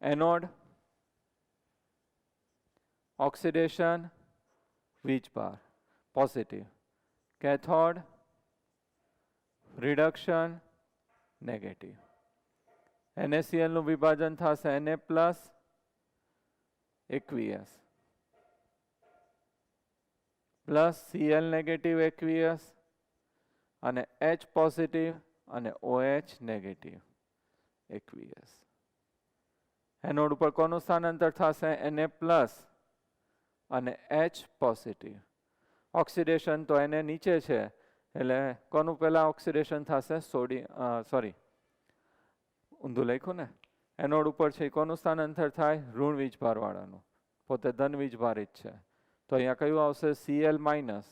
એનોડ ઓક્સિડેશન વીજભાર positive, cathode reduction negative. NaCl નું વિભાજન થશે Na plus aqueous plus Cl negative aqueous અને H પોઝિટિવ અને OH નેગેટિવ aqueous. એનોડ ઉપર કોનું સ્થાનાંતર થશે? Na પ્લસ અને H પોઝિટિવ. ઓક્સિડેશન તો એને નીચે છે એટલે કોનું પહેલા ઓક્સિડેશન થશે? ઊંધું લખ્યું ને. એનોડ ઉપર છે કોનું સ્થાનાંતર થાય? ઋણ વીજભાર વાળાનું, પોતે ધન વીજભારિત છે. તો અહીંયા કયું આવશે? Cl માઇનસ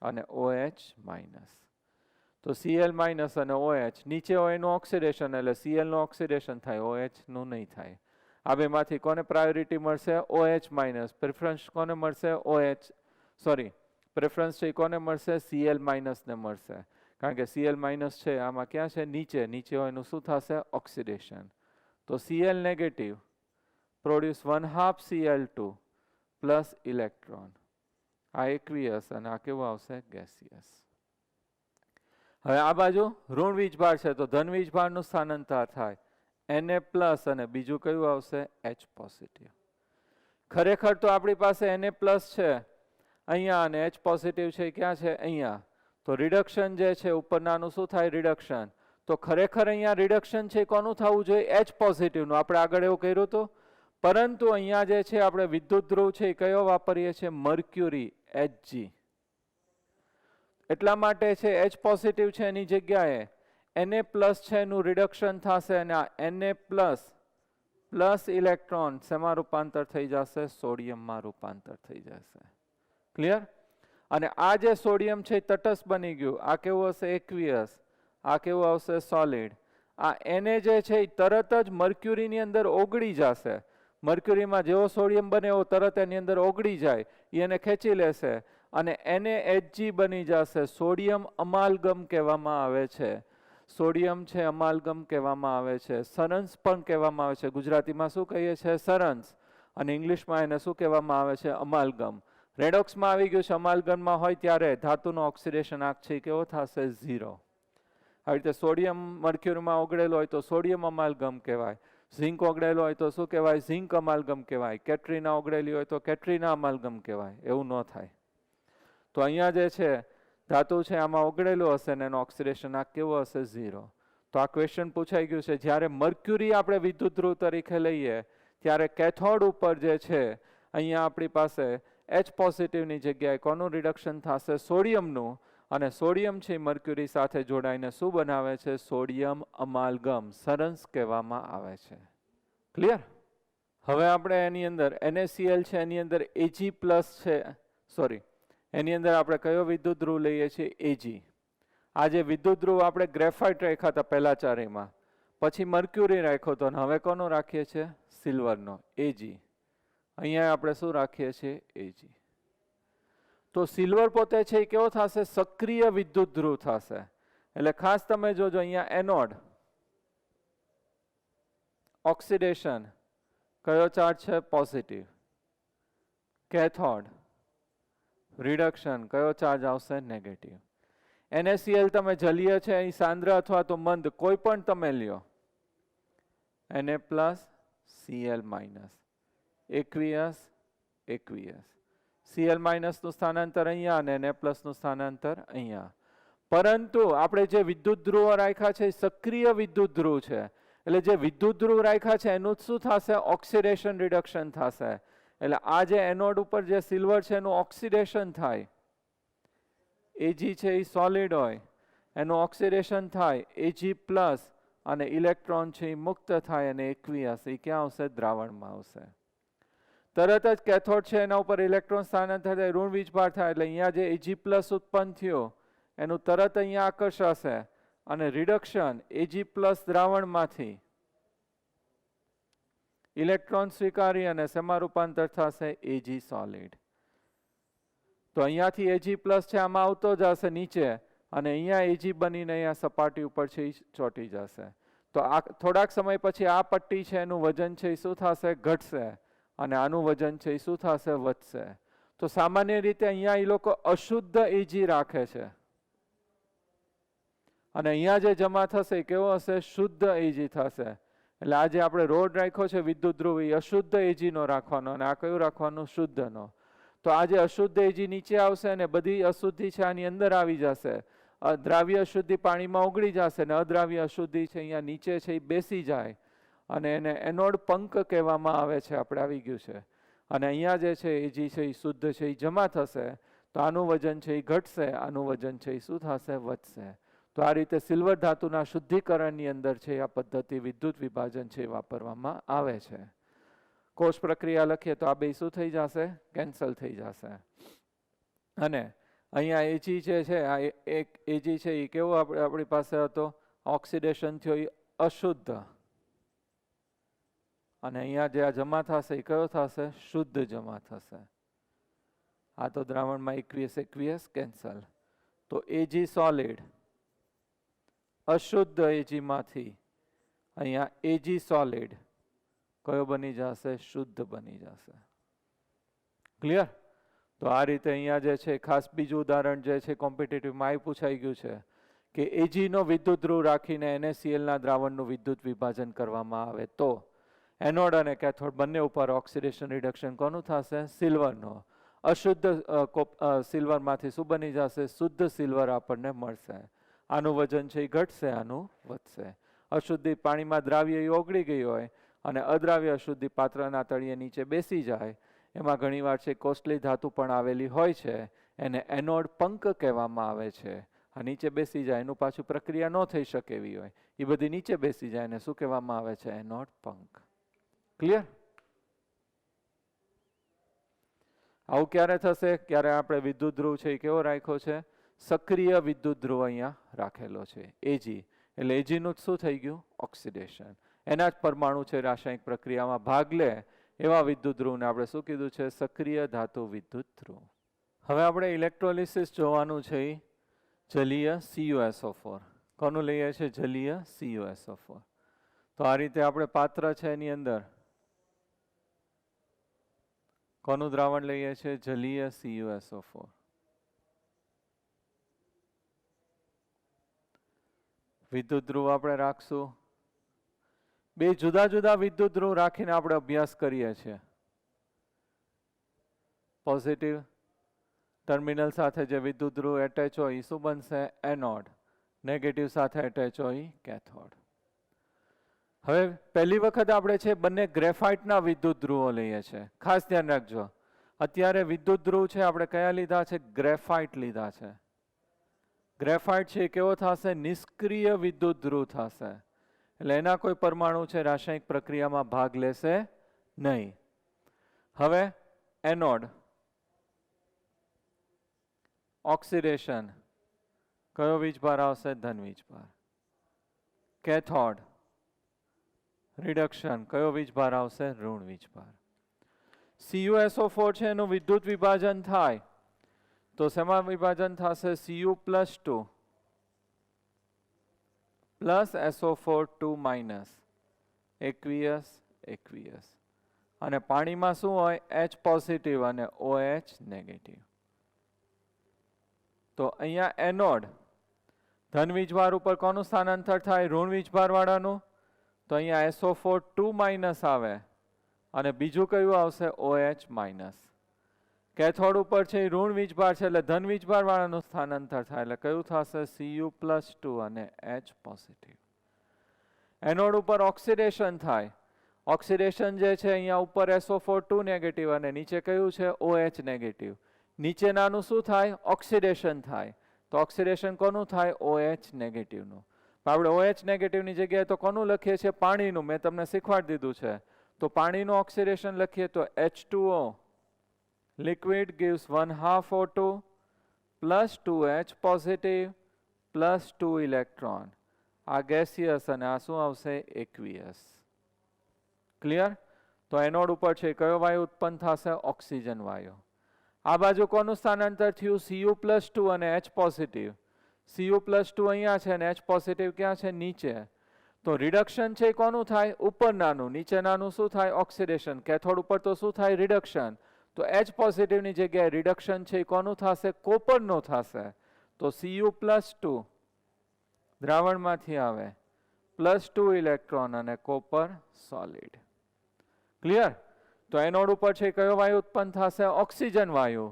અને OH માઇનસ. તો Cl માઇનસ અને OH નીચે હોય એનું ઓક્સિડેશન એટલે Cl નું ઓક્સિડેશન થાય, OH નું નહીં થાય. આ બેમાંથી કોને પ્રાયોરિટી મળશે? OH minus. પ્રેફરન્સ કોને મળશે? પ્રેફરન્સ છે કોને મળશે? Cl માઇનસ ને મળશે. કારણ કે Cl માઇનસ છે આમાં ક્યાં છે? નીચે. નીચે હોય એનું શું થશે? ઓક્સિડેશન. તો Cl negative produce 1/2 Cl2 plus electron. આ aqueous અને આ કેવું આવશે? ગેસિયસ. હવે આ બાજુ ઋણ વીજભાર છે તો ધન વીજભારનું સ્થાનાંતર થાય Na પ્લસ અને બીજું કયું આવશે? H positive. ખરેખર તો આપણી પાસે Na પ્લસ છે અહીંયા અને H પોઝિટિવ છે ક્યાં છે? અહીંયા. તો રિડક્શન જે છે ઉપરનાનું શું થાય? રિડક્શન. તો ખરેખર અહીંયા રિડક્શન છે કોનું થવું જોઈએ? H પોઝિટિવનું. આપણે આગળ એવું કર્યું હતું, પરંતુ અહીંયા જે છે આપણે વિદ્યુત ધ્રુવ છે એ કયો વાપરીએ છીએ? Mercury Hg. એટલા માટે છે H પોઝિટિવ છે એની જગ્યાએ Na પ્લસ છે એનું રિડક્શન થશે અને આ Na પ્લસ પ્લસ ઇલેક્ટ્રોન શેમાં રૂપાંતર થઈ જશે? સોડિયમમાં રૂપાંતર થઈ જશે. ક્લિયર? અને આ જે સોડિયમ છે તટસ્થ બની ગયું. આ કેવું હશે? aqueous. આ કેવું આવશે? સોલિડ. આ Na જે છે એ તરત જ મર્ક્યુરીની અંદર ઓગળી જશે. મર્ક્યુરીમાં જેવો સોડિયમ બને એવો તરત એની અંદર ઓગળી જાય, એને ખેંચી લેશે અને NaHg બની જશે. સોડિયમ અમાલગમ કહેવામાં આવે છે. સોડિયમ છે અમાલ્ગમ કહેવામાં આવે છે, સરંસ પણ કહેવામાં આવે છે. ગુજરાતીમાં શું કહીએ છીએ? સરંસ. અને ઇંગ્લિશમાં એને શું કહેવામાં આવે છે? અમાલ્ગમ. રેડોક્સમાં આવી ગયું છે. અમાલ્ગમમાં હોય ત્યારે ધાતુનો ઓક્સિડેશન આંક છે કેવો થશે? 0. આવી રીતે સોડિયમ મર્ક્યુરીમાં ઓગળેલો હોય તો સોડિયમ અમાલ્ગમ કહેવાય. ઝિંક ઓગળેલો હોય તો શું કહેવાય? ઝિંક અમાલ્ગમ કહેવાય. કેટરીના ઓગળેલી હોય તો કેટરીના અમાલ્ગમ કહેવાય. એવું ન થાય. તો અહીંયા જે છે ધાતુ છે આમાં ઓગળેલું હશે ને એનો ઓક્સિડેશન આંક કેવો હશે? 0. તો આ ક્વેશ્ચન પૂછાઈ ગયું છે. જ્યારે મર્ક્યુરી આપણે વિદ્યુત ધ્રુવ તરીકે લઈએ ત્યારે કેથોડ ઉપર જે છે અહીંયા આપણી પાસે H પોઝિટિવની જગ્યાએ કોનું રિડક્શન થશે? સોડિયમનું. અને સોડિયમ છે મર્ક્યુરી સાથે જોડાઈને શું બનાવે છે? સોડિયમ અમાલ્ગમ, સરંસ કહેવામાં આવે છે. ક્લિયર? હવે આપણે એની અંદર NaCl છે એની અંદર Ag+ છે, સોરી એની અંદર આપણે કયો વિદ્યુત ધ્રુવ લઈએ છીએ? Ag. આ જે વિદ્યુત ધ્રુવ આપણે ગ્રેફાઇટ રાખ્યા હતા પહેલા ચારેયમાં, પછી મર્ક્યુરી રાખ્યો હતો, હવે કોનો રાખીએ છીએ? સિલ્વરનો, Ag. અહીંયા આપણે શું રાખીએ છીએ? Ag. તો સિલ્વર પોતે છે એ કેવો થશે? સક્રિય વિદ્યુત ધ્રુવ થશે. એટલે ખાસ તમે જોજો અહીંયા એનોડ ઓક્સિડેશન કયો ચાર્જ છે? પોઝિટિવ. કેથોડ રિડક્શન કયો ચાર્જ આવશે? નેગેટિવ. NaCl તમે જલીય છે અહીં સાંદ્ર અથવા તો મંદ કોઈ પણ તમે લ્યો, Na+Cl- aqueous aqueous. Cl- નું સ્થાનાંતર અહીંયા અને Na+ નું સ્થાનાંતર અહીંયા. પરંતુ આપણે જે વિદ્યુત ધ્રુવો રાખ્યા છે સક્રિય વિદ્યુત ધ્રુવ છે. એટલે જે વિદ્યુત ધ્રુવ રાખ્યા છે એનું શું થશે? ઓક્સિડેશન રિડક્શન થશે. એટલે આ જે એનોડ ઉપર જે સિલ્વર છે એનું ઓક્સિડેશન થાય. Ag છે એ સોલિડ હોય, એનું ઓક્સિડેશન થાય Ag+ અને ઇલેક્ટ્રોન છે એ મુક્ત થાય અને એક્વિયસ એ ક્યાં આવશે? દ્રાવણમાં આવશે. તરત જ કેથોડ છે એના ઉપર ઇલેક્ટ્રોન સ્થાનાંતર થાય, ઋણ વીજભાર થાય એટલે અહીંયા જે Ag+ ઉત્પન્ન થયો એનું તરત અહીંયા આકર્ષાશે અને રિડક્શન Ag+ દ્રાવણમાંથી ઇલેક્ટ્રોન સ્વીકારી અને શેમાં રૂપાંતર થશે? Ag solid. તો અહીંયાથી Ag+ છે આમાં આવતો જશે નીચે અને અહીંયા Ag બનીને અહીંયા સપાટી ઉપર છે એ ચોંટી જશે. તો આ થોડાક સમય પછી આ પટ્ટી છે એનું વજન છે એ શું થશે? ઘટશે. અને આનું વજન છે એ શું થશે? વધશે. તો સામાન્ય રીતે અહીંયા એ લોકો અશુદ્ધ Ag રાખે છે અને અહીંયા જે જમા થશે એ કેવો હશે? શુદ્ધ Ag થશે. એટલે આ જે આપણે રોડ રાખ્યો છે વિદ્યુત ધ્રુવ એ અશુદ્ધ Ag નો રાખવાનો અને આ કયું રાખવાનું? શુદ્ધનો. તો આ જે અશુદ્ધ Ag નીચે આવશે અને બધી અશુદ્ધિ છે આની અંદર આવી જશે. દ્રાવ્ય અશુદ્ધિ પાણીમાં ઓગળી જશે અને અદ્રાવ્ય અશુદ્ધિ છે અહીંયા નીચે છે એ બેસી જાય અને એને એનોડ પંક કહેવામાં આવે છે. આપણે આવી ગયું છે. અને અહીંયા જે છે Ag છે એ શુદ્ધ છે એ જમા થશે. તો આનું વજન છે એ ઘટશે, આનું વજન છે એ શું થશે? વધશે. તો આ રીતે સિલ્વર ધાતુના શુદ્ધિકરણની અંદર છે આ પદ્ધતિ વિદ્યુત વિભાજન છે વાપરવામાં આવે છે. કોષ પ્રક્રિયા લખીએ તો આ બે શું થઈ જશે? કેન્સલ થઈ જશે. અને અહીંયા Ag જે છે આ એક Ag છે એ કેવો આપણી પાસે હતો? ઓક્સિડેશન થયો એ અશુદ્ધ. અને અહીંયા જે આ જમા થશે એ કયો થશે? શુદ્ધ જમા થશે. આ તો દ્રાવણમાં aqueous કેન્સલ. તો Ag સોલિડ અશુદ્ધ Ag માંથી અહીંયા Ag સોલિડ કયો બની જશે? શુદ્ધ બની જશે. ક્લિયર? તો આ રીતે અહીંયા જે છે ખાસ બીજું ઉદાહરણ જે છે કોમ્પિટિટિવમાં આવી પૂછાઈ ગયું છે કે Ag નો વિદ્યુત ધ્રુવ રાખીને NaCl ના દ્રાવણનું વિદ્યુત વિભાજન કરવામાં આવે તો એનોડ અને કેથોડ બંને ઉપર ઓક્સિડેશન રિડક્શન કોનું થશે? સિલ્વરનો. અશુદ્ધ સિલ્વરમાંથી શું બની જશે? શુદ્ધ સિલ્વર આપણને મળશે. આનું વજન છે એ ઘટશે, આનું વધશે. અશુદ્ધિ પાણીમાં દ્રાવ્ય ઓગળી ગઈ હોય અને અદ્રાવ્ય અશુદ્ધિ પાત્રના તળિયે નીચે બેસી જાય. એમાં ઘણીવાર છે કોસ્ટલી ધાતુ પણ આવેલી હોય છે, એને એનોડ પંક કહેવામાં આવે છે. આ નીચે બેસી જાય એનું પાછું પ્રક્રિયા ન થઈ શકે એવી હોય એ બધી નીચે બેસી જાય એને શું કહેવામાં આવે છે? Anode punk. ક્લિયર? આવું ક્યારે થશે? ક્યારે આપણે વિદ્યુત ધ્રુવ છે એ કેવો રાખ્યો છે? સક્રિય વિદ્યુત ધ્રુવ અહીંયા રાખેલો છે Ag. એટલે Ag નું શું થઈ ગયું? ઓક્સિડેશન. એના જ પરમાણુ છે રાસાયણિક પ્રક્રિયામાં ભાગ લે એવા વિદ્યુત ધ્રુવને આપણે શું કીધું છે? સક્રિય ધાતુ વિદ્યુત ધ્રુવ. હવે આપણે ઇલેક્ટ્રોલિસિસ જોવાનું છે જલીય CuSO4. કોનું લઈએ છીએ? જલીય CuSO4. તો આ રીતે આપણે પાત્ર છે એની અંદર કોનું દ્રાવણ લઈએ છીએ? જલીય CuSO4. વિદ્યુત ધ્રુવ આપણે રાખશું. બે જુદા જુદા વિદ્યુત ધ્રુવ રાખીને આપણે અભ્યાસ કરીએ છીએ. પોઝિટિવ ટર્મિનલ સાથે જે વિદ્યુત ધ્રુવ એટેચ હોય એ શું બનશે? એનોડ. નેગેટિવ સાથે એટેચ હોય કેથોડ. હવે પહેલી વખત આપણે છે બંને ગ્રેફાઇટના વિદ્યુત ધ્રુવો લઈએ છીએ. ખાસ ધ્યાન રાખજો, અત્યારે વિદ્યુત ધ્રુવ છે આપણે કયા લીધા છે? ગ્રેફાઇટ લીધા છે. ગ્રેફાઇટ છે કેવો થશે? નિષ્ક્રિય વિદ્યુત ધ્રુવ થશે. એટલે એના કોઈ પરમાણુ છે રાસાયણિક પ્રક્રિયામાં ભાગ લેશે નહીં. હવે એનોડ ઓક્સિડેશન, કયો વીજભાર આવશે? ધન વીજભાર. કેથોડ રિડક્શન, કયો વીજભાર આવશે? ઋણ વીજભાર. CuSO4 છે એનું વિદ્યુત વિભાજન થાય તો શેમાં વિભાજન થશે? Cu+2 plus SO4 2- aqueous aqueous. અને પાણીમાં શું હોય? H પોઝિટિવ અને OH નેગેટિવ. તો અહીંયા એનોડ ધન વીજભાર ઉપર કોનું સ્થાનાંતર થાય? ઋણ વીજભાર વાળાનું. તો અહીંયા SO4 2- આવે અને બીજું કયું આવશે? OH-. કેથોડ ઉપર છે એ ઋણ વીજભાર છે એટલે ધન વીજભાર વાળાનું સ્થાનાંતર થાય એટલે કયું થશે? Cu+2 અને H પોઝિટિવ. એનોડ ઉપર ઓક્સિડેશન થાય. ઓક્સિડેશન જે છે અહીંયા ઉપર SO4 2 નેગેટિવ અને નીચે કયું છે? OH negative. નીચેનાનું શું થાય? ઓક્સિડેશન થાય. તો ઓક્સિડેશન કોનું થાય? OH નેગેટિવનું. આપણે OH નેગેટિવની જગ્યાએ તો કોનું લખીએ છીએ? પાણીનું. મેં તમને શીખવાડી દીધું છે. તો પાણીનું ઓક્સિડેશન લખીએ તો H2O liquid gives 1/2 O2 plus 2H positive plus 2 electron. આ ગેસિયસ અને આ શું આવશે? aqueous. ક્લિયર? તો એનોડ ઉપર છે કયો વાયુ ઉત્પન્ન થશે? ઓક્સિજન વાયુ. આ બાજુ કોનું સ્થાનાંતર થયું? Cu+2 અને H પોઝિટિવ. Cu+2 અહીંયા છે અને H પોઝિટિવ ક્યાં છે? નીચે. તો રિડક્શન છે કોનું થાય? ઉપરનાનું. નીચેનાનું શું થાય? ઓક્સિડેશન. કેથોડ ઉપર તો શું થાય? રિડક્શન. તો H પોઝિટિવની જગ્યાએ રિડક્શન છે કોનું થશે? કોપરનું થશે. તો Cu+2 દ્રાવણમાંથી આવે +2 ઇલેક્ટ્રોન અને કોપર સોલિડ. ક્લિયર? તો એનોડ ઉપર છે કયો વાયુ ઉત્પન્ન થશે? ઓક્સિજન વાયુ.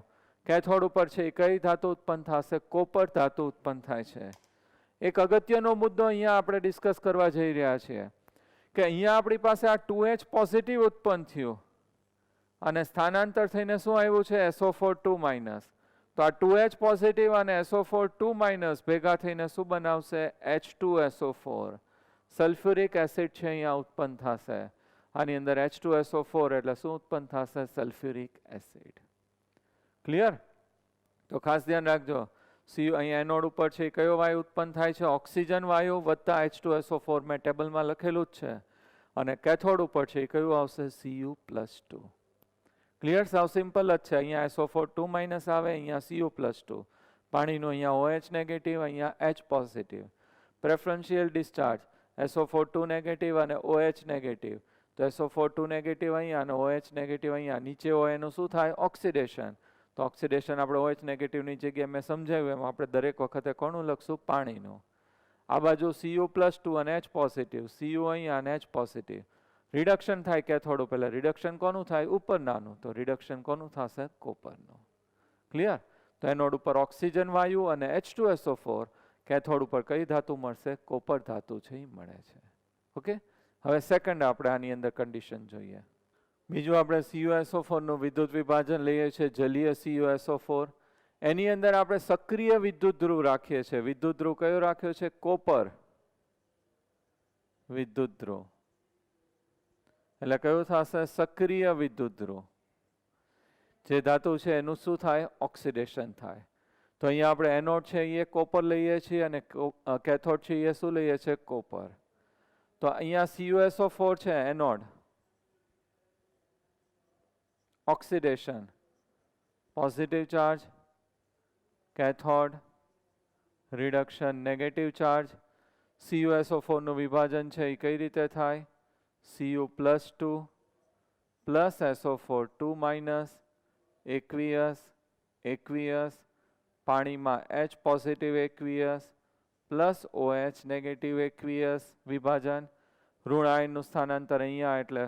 કેથોડ ઉપર છે કઈ ધાતુ ઉત્પન્ન થશે? કોપર ધાતુ ઉત્પન્ન થાય છે. એક અગત્યનો મુદ્દો અહીંયા આપણે ડિસ્કસ કરવા જઈ રહ્યા છીએ કે અહીંયા આપણી પાસે આ 2H પોઝિટિવ ઉત્પન્ન થયું અને સ્થાનાંતર થઈને શું આવ્યું છે? SO4 2-. તો આ 2H પોઝિટિવ અને SO4 2- ભેગા થઈને શું બનાવશે? H2SO4. સલ્ફ્યુરિક એસિડ છે અહીંયા ઉત્પન્ન થશે. આની અંદર H2SO4 એટલે શું ઉત્પન્ન થશે? Sulphuric acid. ક્લિયર? તો ખાસ ધ્યાન રાખજો, અહીંયા એનોડ ઉપર છે કયો વાયુ ઉત્પન્ન થાય છે? ઓક્સિજન વાયુ વત્તા H2SO4. મેં ટેબલમાં લખેલું જ છે. અને કેથોડ ઉપર છે કયું આવશે? Cu+2. ક્લિયર? સાવ સિમ્પલ જ છે. અહીંયા SO4 2- આવે, અહીંયા Cu+2. પાણીનું અહીંયા OH નેગેટિવ, અહીંયા H positive. Preferential discharge SO4 2 negative અને OH નેગેટિવ. તો SO4 2 નેગેટિવ અહીંયા અને OH નેગેટિવ અહીંયા. નીચે હોય એનું શું થાય? ઓક્સિડેશન. તો ઓક્સિડેશન આપણે OH નેગેટિવની જગ્યાએ મેં સમજાવ્યું એમ આપણે દરેક વખતે કોનું લખશું? પાણીનું. આ બાજુ Cu+2 અને H પોઝિટિવ. Cu અહીંયા અને H પોઝિટિવ. રિડક્શન થાય કેથોડ ઉપર. રિડક્શન કોનું થાય? ઉપરનાનું. તો રિડક્શન કોનું થશે? કોપરનું. ક્લિયર? તો એનોડ ઉપર ઓક્સિજન વાયુ અને H2SO4. કેથોડ ઉપર કઈ ધાતુ મળશે? કોપર ધાતુ છે એ મળે છે. ઓકે? હવે સેકન્ડ આપણે આની અંદર કન્ડિશન જોઈએ. બીજું આપણે CuSO4 નું વિદ્યુત વિભાજન લઈએ છીએ, જલીય CuSO4. એની અંદર આપણે સક્રિય વિદ્યુત ધ્રુવ રાખીએ છીએ. વિદ્યુત ધ્રુવ કયો રાખ્યો છે? કોપર વિદ્યુત ધ્રુવ. એટલે કયું થશે? સક્રિય વિદ્યુત ધ્રુવ. જે ધાતુ છે એનું શું થાય? ઓક્સિડેશન થાય. તો અહીંયા આપણે એનોડ છે એ કોપર લઈએ છીએ અને કેથોડ છે એ શું લઈએ છીએ? કોપર. તો અહીંયા CuSO4 છે anode. Oxidation positive charge, cathode reduction negative charge. CuSO4 નું વિભાજન છે એ કઈ રીતે થાય? Cu+2 plus SO4 2 minus aqueous aqueous પાણીમાં H positive aqueous plus OH negative aqueous વિભાજન ઋણ આયનનું સ્થાનાંતર અહીંયા એટલે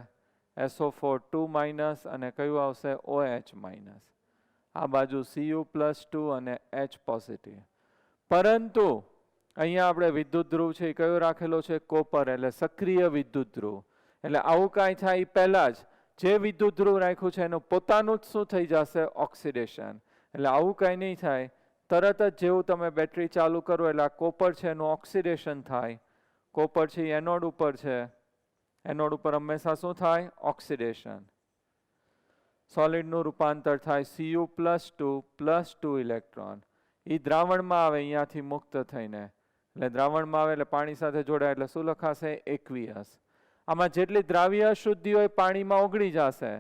SO4 2 માઇનસ અને કયું આવશે OH માઇનસ આ બાજુ Cu+2 અને H પોઝિટિવ પરંતુ અહીંયા આપણે વિદ્યુત ધ્રુવ છે એ કયો રાખેલો છે કોપર એટલે સક્રિય વિદ્યુત ધ્રુવ એટલે આવું કાંઈ થાય પહેલા જ જે વિદ્યુત ધ્રુવ રાખ્યું છે એનું પોતાનું જ શું થઈ જશે ઓક્સિડેશન એટલે આવું કાંઈ નહીં થાય તરત જ જેવું તમે બેટરી ચાલુ કરો એટલે આ કોપર છે એનું ઓક્સિડેશન થાય કોપર છે એ એનોડ ઉપર છે એનોડ ઉપર હંમેશા શું થાય ઓક્સિડેશન સોલિડનું રૂપાંતર થાય Cu+2 ઇલેક્ટ્રોન એ દ્રાવણમાં આવે અહીંયાથી મુક્ત થઈને એટલે દ્રાવણમાં આવે એટલે પાણી સાથે જોડાય એટલે શું લખાશે aqueous આમાં જેટલી દ્રાવ્ય અશુદ્ધિ હોય પાણીમાં ઓગળી જશે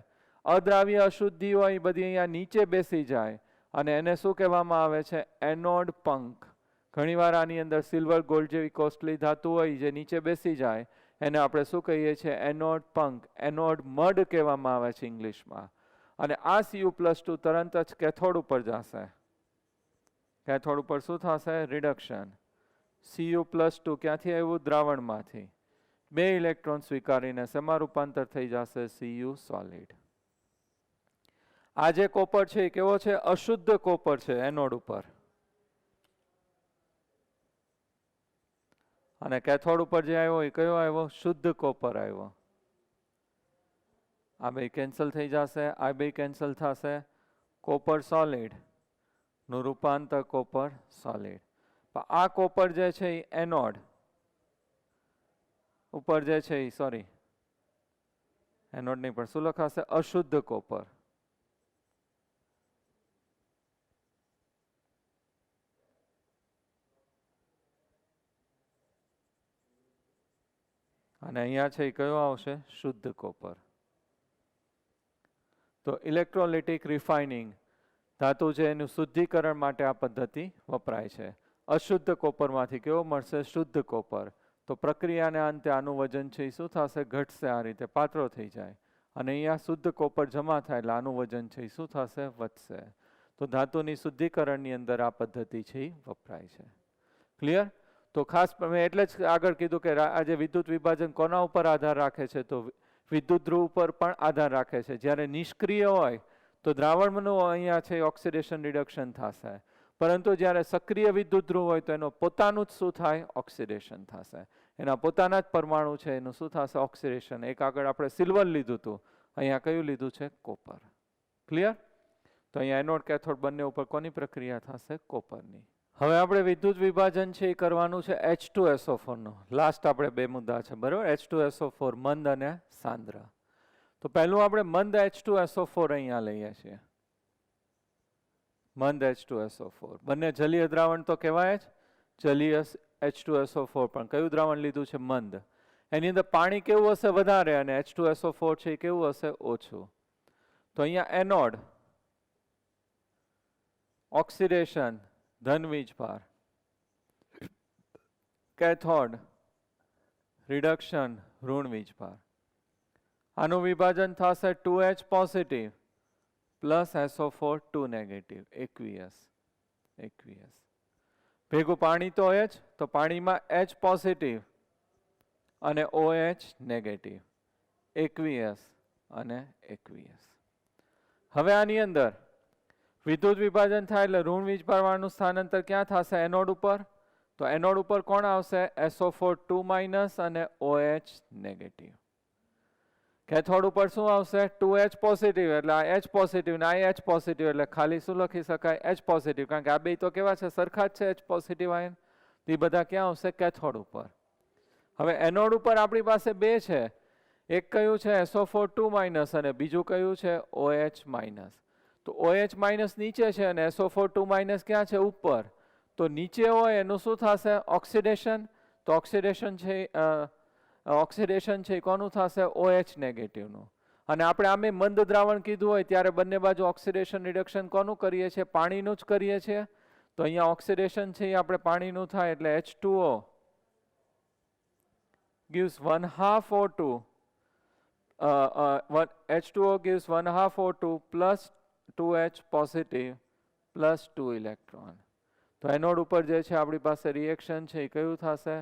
અદ્રાવ્ય અશુદ્ધિ હોય એ બધી અહીંયા નીચે બેસી જાય અને એને શું કહેવામાં આવે છે એનોડ પંખ ઘણીવાર આની અંદર સિલ્વર ગોલ્ડ જેવી કોસ્ટલી ધાતુ હોય જે નીચે બેસી જાય એને આપણે શું કહીએ છીએ એનોડ પંખ એનોડ મડ કહેવામાં આવે છે ઇંગ્લિશમાં અને આ Cu+2 તરત જ કેથોડ ઉપર જશે કેથોડ ઉપર શું થશે રિડક્શન Cu+2 ક્યાંથી આવ્યું દ્રાવણમાંથી 2 ઇલેક્ટ્રોન સ્વીકારીને શેમાં રૂપાંતર થઈ જશે Cu સોલિડ આ જે કોપર છે એ કેવો છે અશુદ્ધ કોપર છે એનોડ ઉપર અને કેથોડ ઉપર જે આવ્યો એ કયો આવ્યો શુદ્ધ કોપર આવ્યો આ બે કેન્સલ થઈ જશે આ બે કેન્સલ થશે કોપર સોલિડ નું રૂપાંતર કોપર સોલિડ આ કોપર જે છે એ એનોડ ઉપર જે છે સોરી એનોડ નહીં પણ શું લખાશે અશુદ્ધ કોપર અને અહીંયા છે એ કયો આવશે શુદ્ધ કોપર તો ઇલેક્ટ્રોલિટિક રિફાઇનિંગ ધાતુ છે એનું શુદ્ધિકરણ માટે આ પદ્ધતિ વપરાય છે અશુદ્ધ કોપરમાંથી કેવો મળશે શુદ્ધ કોપર તો પ્રક્રિયાને અંતે આનું વજન છે એ શું થશે ઘટશે આ રીતે પાતળો થઈ જાય અને અહીંયા શુદ્ધ કોપર જમા થાય એટલે આનું વજન છે એ શું થશે વધશે તો ધાતુની શુદ્ધિકરણની અંદર આ પદ્ધતિ છે એ વપરાય છે ક્લિયર તો ખાસ મેં એટલે જ આગળ કીધું કે આજે વિદ્યુત વિભાજન કોના ઉપર આધાર રાખે છે તો વિદ્યુત ધ્રુવ ઉપર પણ આધાર રાખે છે જ્યારે નિષ્ક્રિય હોય તો દ્રાવણનું અહીંયા છે ઓક્સિડેશન રિડક્શન થશે પરંતુ જ્યારે સક્રિય વિદ્યુત ધ્રુવ હોય તો એનું પોતાનું જ શું થાય ઓક્સિડેશન થશે એના પોતાના જ પરમાણુ છે એનું શું થશે ઓક્સિડેશન એક આગળ આપણે સિલ્વર લીધું હતું અહીંયા કયું લીધું છે કોપર ક્લિયર તો અહીંયા એનોડ કેથોડ બંને ઉપર કોની પ્રક્રિયા થશે કોપરની હવે આપણે વિદ્યુત વિભાજન છે એ કરવાનું છે H2SO4 નું લાસ્ટ આપણે બે મુદ્દા છે બરાબર H2SO4 મંદ અને સાંદ્ર તો પહેલું આપણે મંદ H2SO4 અહીંયા લઈએ છીએ મંદ H2SO4 બંને જલીય દ્રાવણ તો કહેવાય જ જલીય H2SO4 પણ કયું દ્રાવણ લીધું છે મંદ એની અંદર પાણી કેવું હશે વધારે અને H2SO4 છે એ કેવું હશે ઓછું તો અહીંયા એનોડ ઓક્સિડેશન ધન વીજભાર કેથોડ રિડક્શન ઋણ વીજભાર આનું વિભાજન થશે 2H positive plus SO4 2 negative aqueous ભેગું પાણી તો હોય જ તો પાણીમાં H પોઝિટિવ અને OH નેગેટિવ aqueous અને aqueous હવે આની અંદર વિદ્યુત વિભાજન થાય એટલે ઋણ વીજભારવાળાનું સ્થાનાંતર ક્યાં થશે એનોડ ઉપર તો એનોડ ઉપર કોણ આવશે SO4 2 માઇનસ અને OH નેગેટિવ કેથોડ ઉપર શું આવશે 2H પોઝિટિવ એટલે આ H પોઝિટિવ ને આ H પોઝિટિવ એટલે ખાલી શું લખી શકાય H પોઝિટિવ કારણ કે આ બે તો કેવા છે સરખા જ છે H પોઝિટિવ આયન તે બધા ક્યાં આવશે કેથોડ ઉપર હવે એનોડ ઉપર આપણી પાસે બે છે એક કયું છે SO4 2 માઇનસ અને બીજું કયું છે OH માઇનસ તો OH માઇનસ નીચે છે અને SO4 2 માઇનસ ક્યાં છે ઉપર તો નીચે હોય એનું શું થશે ઓક્સિડેશન તો ઓક્સિડેશન છે કોનું થશે OH નેગેટિવનું અને આપણે આમે મંદ દ્રાવણ કીધું હોય ત્યારે બંને બાજુ ઓક્સિડેશન રિડક્શન કોનું કરીએ છીએ પાણીનું જ કરીએ છીએ તો અહીંયા ઓક્સિડેશન છે એ આપણે પાણીનું થાય એટલે H2O gives 1/2 O2. H2O gives 1/2 O2 plus 2H positive plus 2 electron. તો એનોડ ઉપર જે છે આપણી પાસે રિએક્શન છે એ કયું થશે?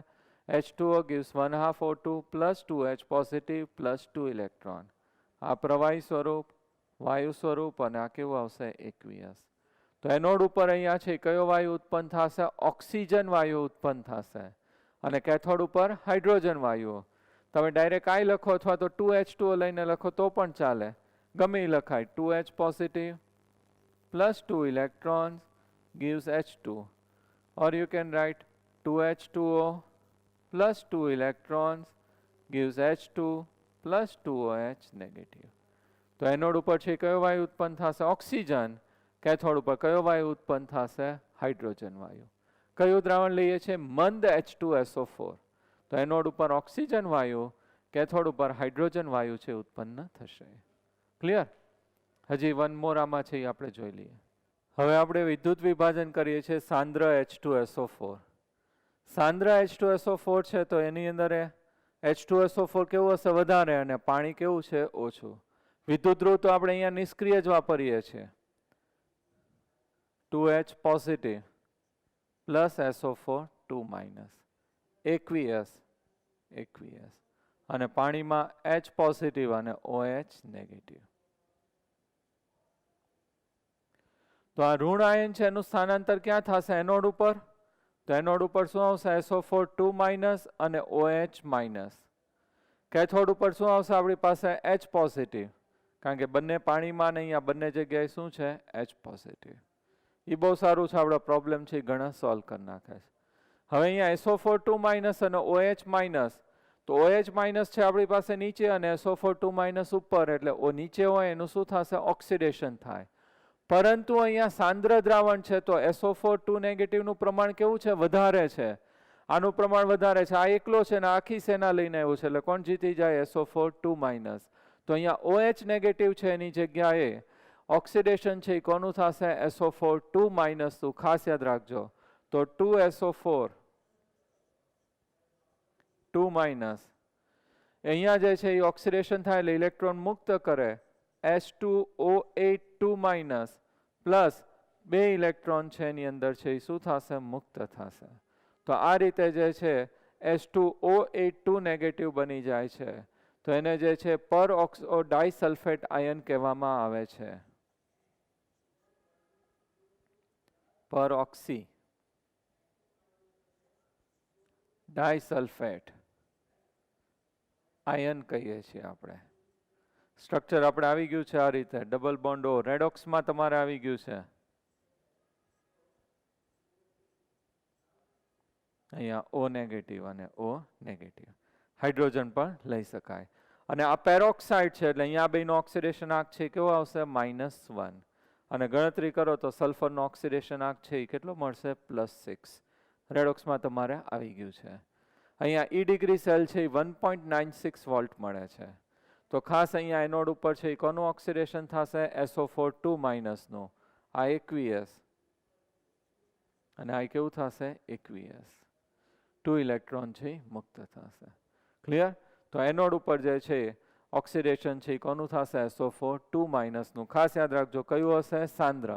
H2O gives 1/2 O2 plus 2H positive plus 2 electron. આ પ્રવાહી સ્વરૂપ, વાયુ સ્વરૂપ અને આ કેવું આવશે? aqueous. તો એનોડ ઉપર અહીંયા છે કયો વાયુ ઉત્પન્ન થશે? ઓક્સિજન વાયુ ઉત્પન્ન થશે. અને કેથોડ ઉપર હાઇડ્રોજન વાયુ. તમે ડાયરેક્ટ આઈ લખો અથવા તો 2H2O લઈને લખો તો પણ ચાલે, ગમે એ લખાય. 2H positive plus 2 electrons gives H2, or you can write 2H2O plus 2 electrons gives H2 plus 2OH negative. તો એનોડ ઉપર છે કયો વાયુ ઉત્પન્ન થશે? ઓક્સિજન. કેથોડ ઉપર કયો વાયુ ઉત્પન્ન થશે? હાઇડ્રોજન વાયુ. કયું દ્રાવણ લઈએ છીએ? મંદ H2SO4. તો એનોડ ઉપર ઓક્સિજન વાયુ, કેથોડ ઉપર હાઇડ્રોજન વાયુ છે ઉત્પન્ન થશે. ક્લિયર? હજી વન મોર આમાં છે એ આપણે જોઈ લઈએ. હવે આપણે વિદ્યુત વિભાજન કરીએ છીએ સાંદ્ર H2SO4. સાંદ્ર H2SO4 છે તો એની અંદર H2SO4 કેવું હશે? વધારે, અને પાણી કેવું છે? ઓછું. વિદ્યુત ધ્રુવ તો આપણે અહીંયા નિષ્ક્રિય જ વાપરીએ છીએ. 2H positive plus SO4 2 minus. aqueous. અને પાણીમાં H positive અને OH negative. તો આ ઋણ આયન છે એનું સ્થાનાંતર ક્યાં થશે? એનોડ ઉપર. તો એનોડ ઉપર શું આવશે? SO4 2 minus અને OH minus. કેથોડ ઉપર શું આવશે આપણી પાસે? H positive. કારણ કે બંને પાણીમાં ને અહીંયા બંને જગ્યાએ શું છે? H positive. એ બહુ સારું છે, આપણો પ્રોબ્લેમ છે એ ઘણા સોલ્વ કરી નાખે છે. હવે અહીંયા SO4 2 minus અને OH minus. તો OH minus છે આપણી પાસે નીચે અને SO4 2 minus ઉપર, એટલે O નીચે હોય એનું શું થશે? ઓક્સિડેશન થાય. પરંતુ અહીંયા સાંદ્ર દ્રાવણ છે તો SO4 2 નેગેટિવ નું પ્રમાણ કેવું છે? વધારે છે. આનું પ્રમાણ વધારે છે. આ એકલો છે ને આખી સેના લઈને આવ્યું છે, એટલે કોણ જીતી જાય? SO4 2 minus. તો અહીંયા OH નેગેટિવ છે એની જગ્યાએ ઓક્સિડેશન છે એ કોનું થશે? SO4 2 minus નું. ખાસ યાદ રાખજો. તો 2SO4 2 minus અહીંયા જે છે એ ઓક્સિડેશન થાય એટલે ઇલેક્ટ્રોન મુક્ત કરે. H2O8 2 minus પ્લસ 2 ઇલેક્ટ્રોન છે એની અંદર છે એ શું થશે? મુક્ત થશે. તો આ રીતે જે છે H2O8 2 નેગેટિવ બની જાય છે. તો એને જે છે પર ઓક્સો ડાયસલ્ફેટ આયન કહેવામાં આવે છે. પર ઓક્સી ડાયસલ્ફેટ આયન કહીએ છીએ આપણે. સ્ટ્રક્ચર આપણે આવી ગયું છે આ રીતે. Double bond O. રેડોક્સમાં તમારે આવી ગયું છે. અહીંયા O નેગેટિવ અને O નેગેટિવ. હાઇડ્રોજન પણ લઈ શકાય. અને આ પેરોક્સાઇડ છે એટલે અહીંયા બેનો ઓક્સિડેશન આંક છે કેવો આવશે? -1. અને ગણતરી કરો તો સલ્ફરનો ઓક્સિડેશન આંક છે એ કેટલો મળશે? +6. રેડોક્સમાં તમારે આવી ગયું છે. અહીંયા E ડિગ્રી સેલ છે એ 1.96 વોલ્ટ મળે છે. તો ખાસ અહીંયા એનોડ ઉપર છે એ કોનું ઓક્સિડેશન થશે? SO4 2 minus નું. આ aqueous અને આ કેવું થશે? aqueous. 2 ઇલેક્ટ્રોન છે મુક્ત થશે. ક્લિયર? તો એનોડ ઉપર જે છે ઓક્સિડેશન છે એ કોનું થશે? SO4 2 minus નું. ખાસ યાદ રાખજો કયું હશે? સાંદ્ર.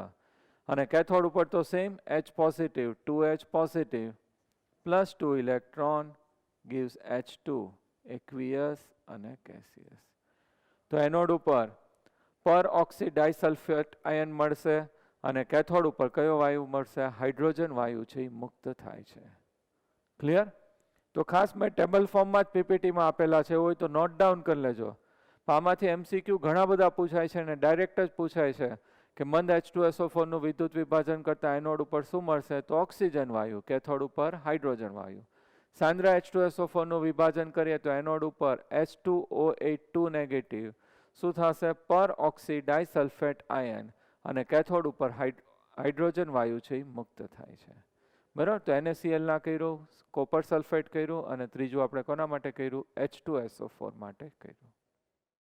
અને કેથોડ ઉપર તો same H positive 2H positive plus 2 electron gives H2 aqueous અને gaseous. તો એનોડ ઉપર પર ઓક્સી ડાયસલ્ફેટ આયન મળશે અને કેથોડ ઉપર કયો વાયુ મળશે? હાઇડ્રોજન વાયુ છે એ મુક્ત થાય છે. ક્લિયર? તો ખાસ મેં ટેબલ ફોર્મમાં જ પીપીટીમાં આપેલા છે, હોય તો નોટ ડાઉન કરી લેજો. આમાંથી MCQ ઘણા બધા પૂછાય છે અને ડાયરેક્ટ જ પૂછાય છે કે મંદ H2SO4 નું વિદ્યુત વિભાજન કરતા એનોડ ઉપર શું મળશે? તો ઓક્સિજન વાયુ. કેથોડ ઉપર હાઇડ્રોજન વાયુ. સાંદ્ર H2SO4 નું વિભાજન કરીએ તો એનોડ ઉપર H2O8 2 નેગેટિવ શું થશે? પર ઓક્સી ડાયસલ્ફેટ આયન અને કેથોડ ઉપર હાઇડ્રોજન વાયુ છે એ મુક્ત થાય છે. બરાબર? તો NaCl ના કર્યું, કોપર સલ્ફેટ કર્યું અને ત્રીજું આપણે કોના માટે કર્યું? H2SO4 માટે કર્યું.